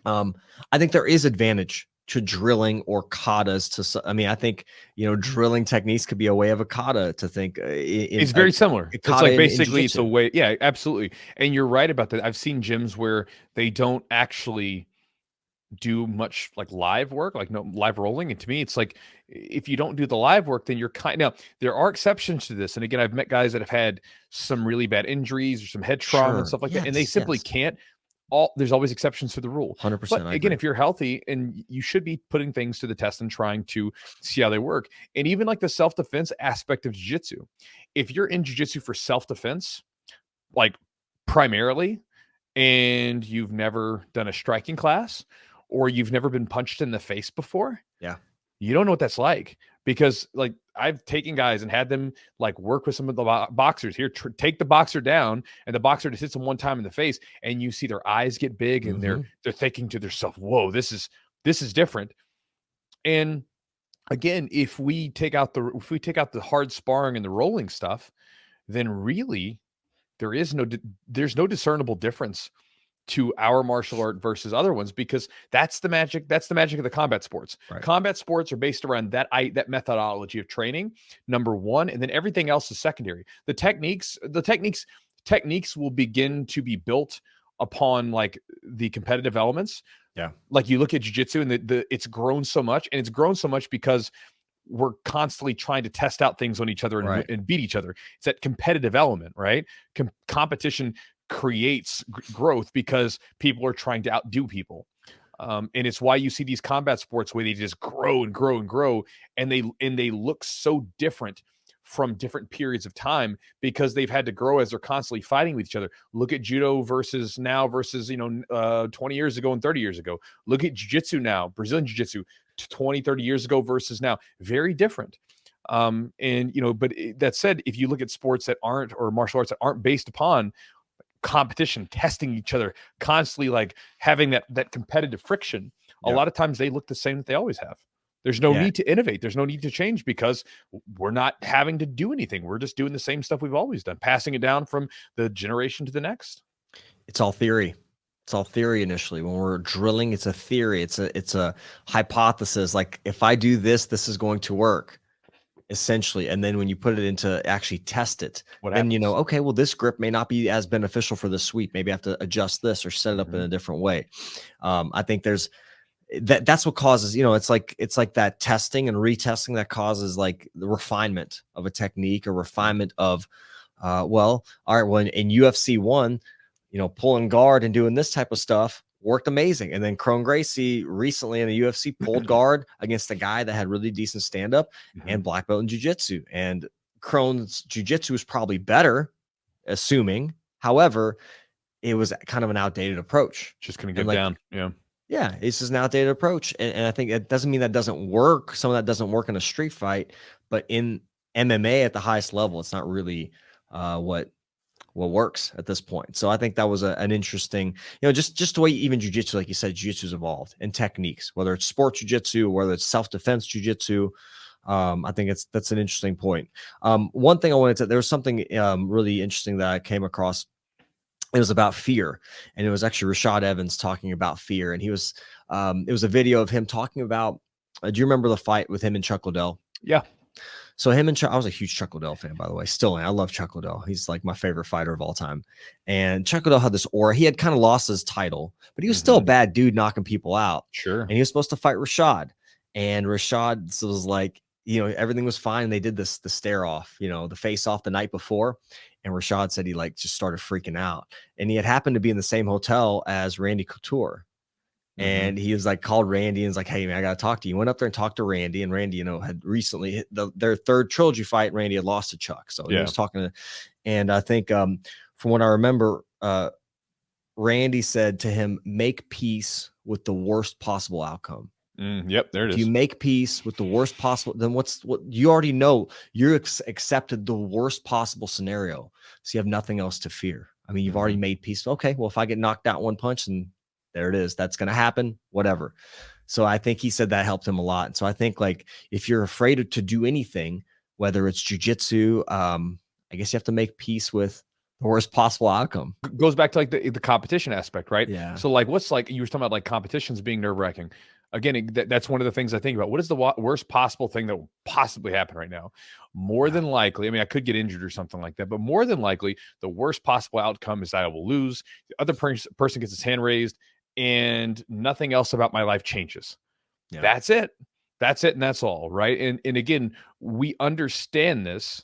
I think there is advantage to drilling or katas. I think, drilling techniques could be a way of a kata to think. It's very similar. It's like basically it's a way. Yeah, absolutely. And you're right about that. I've seen gyms where they don't actually do much like live work, like no live rolling. And to me, it's like, if you don't do the live work, then you're now there are exceptions to this. And again, I've met guys that have had some really bad injuries or some head trauma and stuff like that. And they simply can't there's always exceptions to the rule. 100%. But again, if you're healthy, and you should be putting things to the test and trying to see how they work. And even like the self-defense aspect of jiu-jitsu, if you're in jiu-jitsu for self-defense, like primarily, and you've never done a striking class, or you've never been punched in the face before, you don't know what that's like. Because like I've taken guys and had them like work with some of the boxers here, take the boxer down, and the boxer just hits them one time in the face, and you see their eyes get big, and they're thinking to themselves, "Whoa, this is different." And again, if we take out the hard sparring and the rolling stuff, then really there's no discernible difference to our martial art versus other ones, because that's the magic of the combat sports. Right. Combat sports are based around that methodology of training, number one, and then everything else is secondary. The techniques will begin to be built upon like the competitive elements. Yeah. Like you look at jiu-jitsu, and it's grown so much, and it's grown so much because we're constantly trying to test out things on each other and beat each other. It's that competitive element, right? Competition creates growth because people are trying to outdo people. And it's why you see these combat sports where they just grow and grow and grow, and they look so different from different periods of time because they've had to grow as they're constantly fighting with each other. Look at judo versus now versus, 20 years ago and 30 years ago. Look at jiu-jitsu now, Brazilian jiu-jitsu 20, 30 years ago versus now. Very different. But that said, if you look at sports that aren't, or martial arts that aren't based upon competition, testing each other, constantly like having that competitive friction, a lot of times they look the same that they always have. There's no need to innovate. There's no need to change because we're not having to do anything. We're just doing the same stuff we've always done, passing it down from the generation to the next. It's all theory. It's all theory initially. When we're drilling, it's a theory. It's a hypothesis. Like if I do this, this is going to work, essentially. And then when you put it into actually test it, then you know, okay, well, this grip may not be as beneficial for this sweep. Maybe I have to adjust this or set it up in a different way. I think there's that's what causes, it's like that testing and retesting that causes like the refinement of a technique or refinement of, all right, well, in UFC 1, pulling guard and doing this type of stuff worked amazing. And then Crone Gracie recently in the UFC pulled guard against a guy that had really decent stand-up and black belt in jiu-jitsu. And Crone's jiu-jitsu was probably better, assuming. However, it was kind of an outdated approach. Just going to get down. Yeah. Yeah, it's just an outdated approach. And I think it doesn't mean that doesn't work. Some of that doesn't work in a street fight, but in MMA at the highest level, it's not really what works at this point. So I think that was an interesting, just the way even jiu-jitsu, like you said, jiu-jitsu's evolved and techniques, whether it's sport jiu-jitsu, whether it's self-defense jiu-jitsu. I think that's an interesting point. One thing I wanted to, there was something really interesting that I came across. It was about fear, and it was actually Rashad Evans talking about fear. And he was, it was a video of him talking about, do you remember the fight with him and Chuck Liddell? Yeah. So him and Chuck, I was a huge Chuck Liddell fan, by the way. Still, I love Chuck Liddell. He's like my favorite fighter of all time. And Chuck Liddell had this aura. He had kind of lost his title, but he was still a bad dude knocking people out. Sure. And he was supposed to fight Rashad. And Rashad was like, everything was fine. And they did the stare off, the face off the night before. And Rashad said he like just started freaking out. And he had happened to be in the same hotel as Randy Couture. And he was like, called Randy and was like, hey man, I got to talk to you. Went up there and talked to Randy, and Randy, had recently hit their third trilogy fight. Randy had lost to Chuck. So he was talking to, and I think from what I remember, Randy said to him, make peace with the worst possible outcome. Yep, there it is. If you make peace with the worst possible, then what you already know, you're accepted the worst possible scenario. So you have nothing else to fear. I mean, you've already made peace. Okay, well, if I get knocked out one punch, and there it is, that's going to happen, whatever. So I think he said that helped him a lot. And so I think like, if you're afraid to do anything, whether it's jiu-jitsu, I guess you have to make peace with the worst possible outcome. Goes back to like the competition aspect, right? Yeah. So like, what's like, you were talking about like competitions being nerve-wracking. Again, that's one of the things I think about. What is the worst possible thing that will possibly happen right now? More than likely, I mean, I could get injured or something like that, but more than likely, the worst possible outcome is that I will lose. The other person gets his hand raised, and nothing else about my life changes. Yeah. That's it. And that's all, right? And again, we understand this,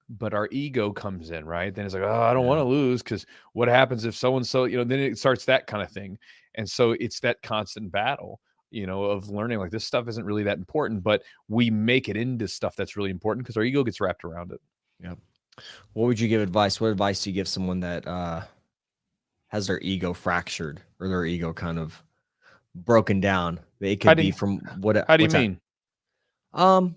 but our ego comes in, right? Then it's like, oh, I don't want to lose, because what happens if so-and-so, then it starts that kind of thing. And so it's that constant battle, of learning like this stuff isn't really that important, but we make it into stuff that's really important because our ego gets wrapped around it. Yeah. What would you give advice? What advice do you give someone that has their ego fractured or their ego kind of broken down? It could be from what? How do you mean?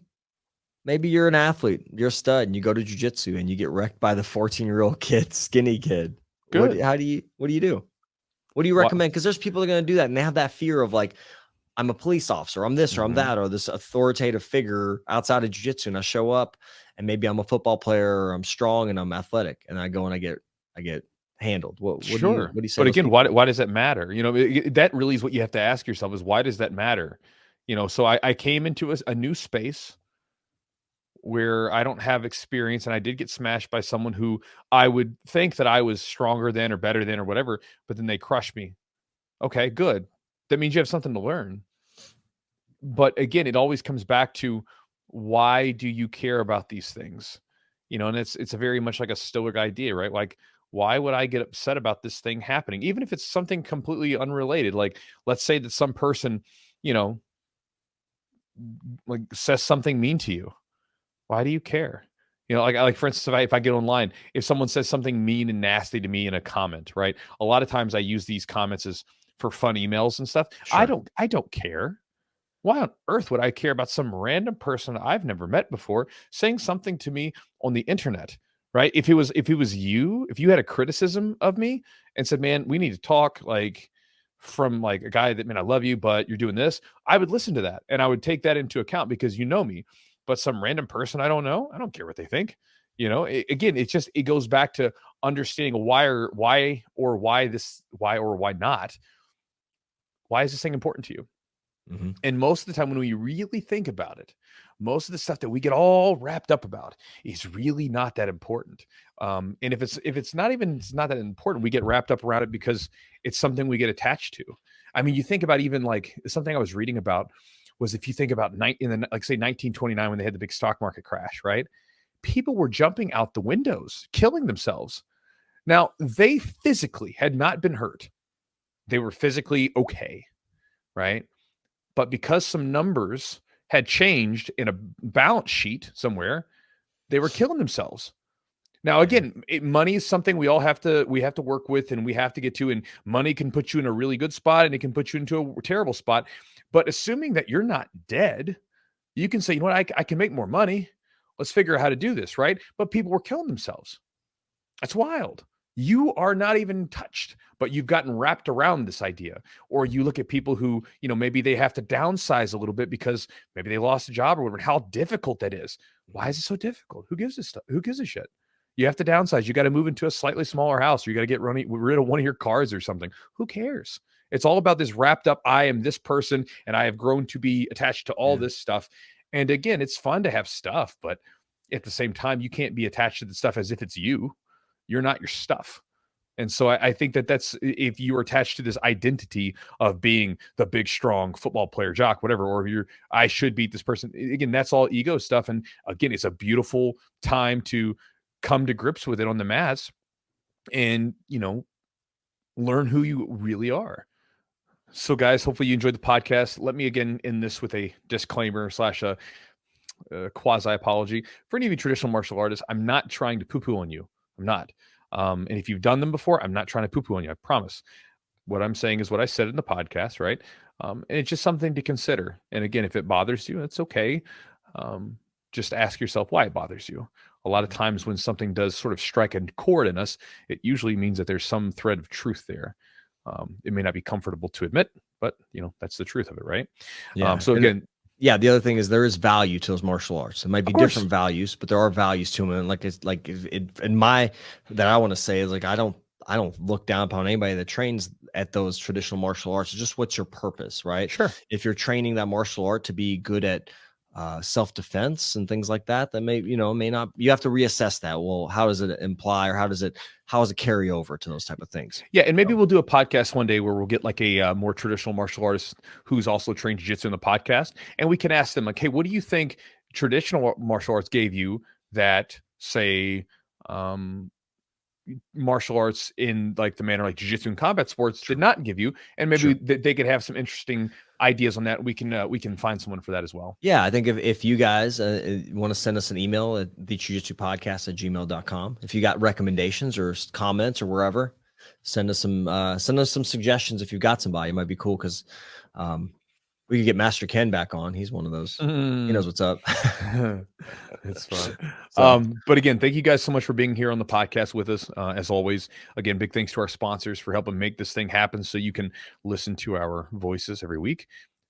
Maybe you're an athlete, you're a stud, and you go to jiu-jitsu and you get wrecked by the 14-year-old kid, skinny kid. Good. What do you do? What do you recommend? Because there's people that are going to do that, and they have that fear of like, I'm a police officer, I'm this or I'm that, or this authoritative figure outside of jiu-jitsu, and I show up and maybe I'm a football player, or I'm strong and I'm athletic, and I go and I get handled. What do you say? But again, why does that matter? That really is what you have to ask yourself, is why does that matter? So I came into a new space where I don't have experience, and I did get smashed by someone who I would think that I was stronger than or better than or whatever, but then they crushed me. Okay, good. That means you have something to learn. But again, it always comes back to, why do you care about these things? And it's a very much like a Stoic idea, right? Like, why would I get upset about this thing happening? Even if it's something completely unrelated. Like, let's say that some person, like says something mean to you. Why do you care? You know, like for instance, if I get online, if someone says something mean and nasty to me in a comment, right? A lot of times I use these comments as for fun emails and stuff. Sure. I don't care. Why on earth would I care about some random person I've never met before saying something to me on the internet, right? If it was you, if you had a criticism of me and said, "Man, we need to talk," like from like a guy that, "Man, I love you, but you're doing this," I would listen to that and I would take that into account because you know me. But some random person I don't know, I don't care what they think. You know, again, it's just it goes back to understanding why or why not. Why is this thing important to you? Mm-hmm. And most of the time when we really think about it, most of the stuff that we get all wrapped up about is really not that important. And if it's not that important, we get wrapped up around it because it's something we get attached to. I mean, you think about even like something I was reading about was if you think about say 1929 when they had the big stock market crash, right? People were jumping out the windows, killing themselves. Now, they physically had not been hurt. They were physically okay, right? But because some numbers had changed in a balance sheet somewhere, they were killing themselves. Now, again, money is something we have to work with and we have to get to. And money can put you in a really good spot and it can put you into a terrible spot. But assuming that you're not dead, you can say, you know what, I can make more money. Let's figure out how to do this, right? But people were killing themselves. That's wild. You are not even touched, but you've gotten wrapped around this idea. Or you look at people who, you know, maybe they have to downsize a little bit because maybe they lost a job or whatever. How difficult that is. Why is it so difficult? Who gives a stuff? Who gives a shit? You have to downsize. You got to move into a slightly smaller house, or you got to get rid of one of your cars or something. Who cares? It's all about this wrapped up. I am this person and I have grown to be attached to all this stuff. And again, it's fun to have stuff, but at the same time, you can't be attached to the stuff as if it's you. You're not your stuff. And so I think that's if you're attached to this identity of being the big, strong football player, jock, whatever, or I should beat this person. Again, that's all ego stuff. And again, it's a beautiful time to come to grips with it on the mats and, you know, learn who you really are. So guys, hopefully you enjoyed the podcast. Let me again end this with a disclaimer / a quasi apology for any of you traditional martial artists. I'm not trying to poo-poo on you. I'm not. And if you've done them before, I'm not trying to poo-poo on you. I promise. What I'm saying is what I said in the podcast, right? And it's just something to consider. And again, if it bothers you, it's okay. Just ask yourself why it bothers you. A lot of times when something does sort of strike a chord in us, it usually means that there's some thread of truth there. It may not be comfortable to admit, but you know, that's the truth of it, right? Yeah. So again, yeah, the other thing is there is value to those martial arts. It might be different values, but there are values to them. And like it's like in my that I want to say is like I don't look down upon anybody that trains at those traditional martial arts. It's just what's your purpose, right? Sure. If you're training that martial art to be good at self-defense and things like that, that may not. You have to reassess that. Well, how does it imply, or how does it carry over to those type of things? Yeah, and maybe we'll do a podcast one day where we'll get like a more traditional martial artist who's also trained jiu-jitsu in the podcast, and we can ask them like, hey, what do you think traditional martial arts gave you that, say, martial arts in like the manner like jiu-jitsu and combat sports did not give you? And maybe they could have some interesting ideas on that. We can find someone for that as well. Yeah, I think if you guys want to send us an email at the Jiu-Jitsu Podcast at gmail.com, if you got recommendations or comments or wherever, send us some suggestions. If you've got somebody, it might be cool because we could get Master Ken back on. He's one of those. He knows what's up. It's fun. But again, thank you guys so much for being here on the podcast with us. As always, again, big thanks to our sponsors for helping make this thing happen so you can listen to our voices every week.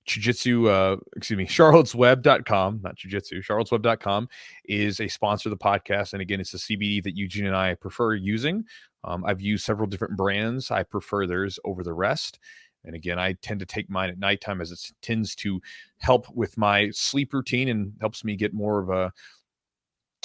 Charlottesweb.com, not Jiu-Jitsu, charlottesweb.com is a sponsor of the podcast. And again, it's a CBD that Eugene and I prefer using. I've used several different brands. I prefer theirs over the rest. And again, I tend to take mine at nighttime as it tends to help with my sleep routine and helps me get more of a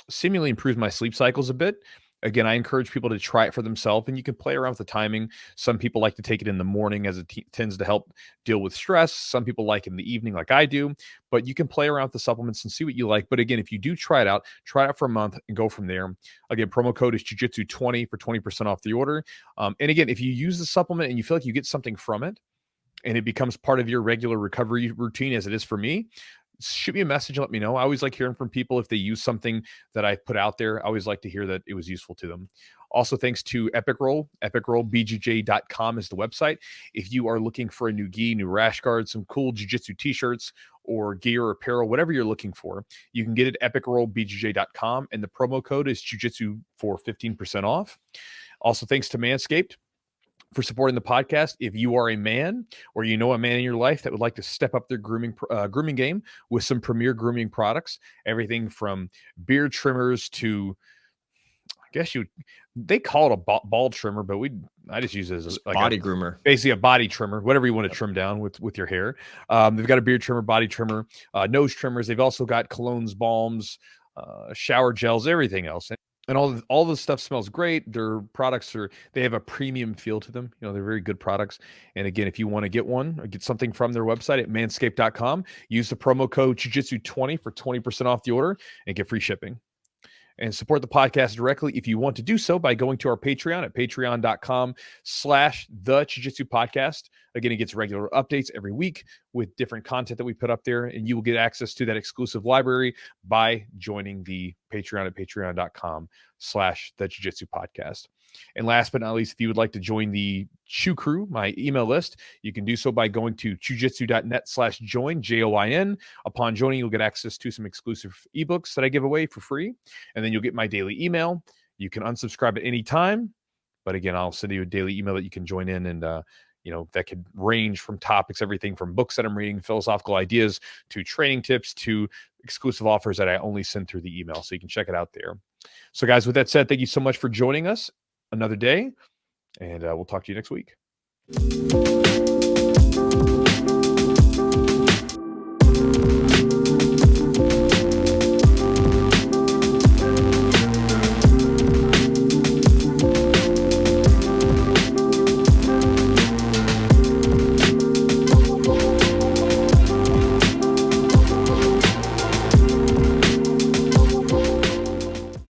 seemingly improves my sleep cycles a bit. Again, I encourage people to try it for themselves, and you can play around with the timing. Some people like to take it in the morning as it tends to help deal with stress. Some people like in the evening like I do, but you can play around with the supplements and see what you like. But again, if you do try it out for a month and go from there. Again, promo code is JiuJitsu20 for 20% off the order. And again, if you use the supplement and you feel like you get something from it and it becomes part of your regular recovery routine as it is for me, shoot me a message and let me know. I always like hearing from people if they use something that I put out there. I always like to hear that it was useful to them. Also, thanks to Epic Roll. EpicRollBJJ.com is the website. If you are looking for a new gi, new rash guard, some cool jiu-jitsu t-shirts or gear or apparel, whatever you're looking for, you can get it at EpicRollBJJ.com, and the promo code is JiuJitsu for 15% off. Also, thanks to Manscaped for supporting the podcast. If you are a man or you know a man in your life that would like to step up their grooming game with some premier grooming products, everything from beard trimmers to, I guess they call it a ball trimmer, but I just use it as like body groomer, basically a body trimmer, whatever you want to trim down with your hair. They've got a beard trimmer, body trimmer, nose trimmers. They've also got colognes, balms, shower gels, everything else. And all the stuff smells great. Their products they have a premium feel to them. You know, they're very good products. And again, if you want to get one or get something from their website at manscaped.com, use the promo code JiuJitsu20 for 20% off the order and get free shipping. And support the podcast directly if you want to do so by going to our Patreon at patreon.com/the Jiu-Jitsu Podcast. Again, it gets regular updates every week with different content that we put up there, and you will get access to that exclusive library by joining the Patreon at patreon.com/the Jiu-Jitsu Podcast. And last but not least, if you would like to join the Chew Crew, my email list, you can do so by going to chewjitsu.net/join, JOIN. Upon joining, you'll get access to some exclusive ebooks that I give away for free. And then you'll get my daily email. You can unsubscribe at any time. But again, I'll send you a daily email that you can join in, and that could range from topics, everything from books that I'm reading, philosophical ideas, to training tips, to exclusive offers that I only send through the email. So you can check it out there. So guys, with that said, thank you so much for joining us another day, and we'll talk to you next week.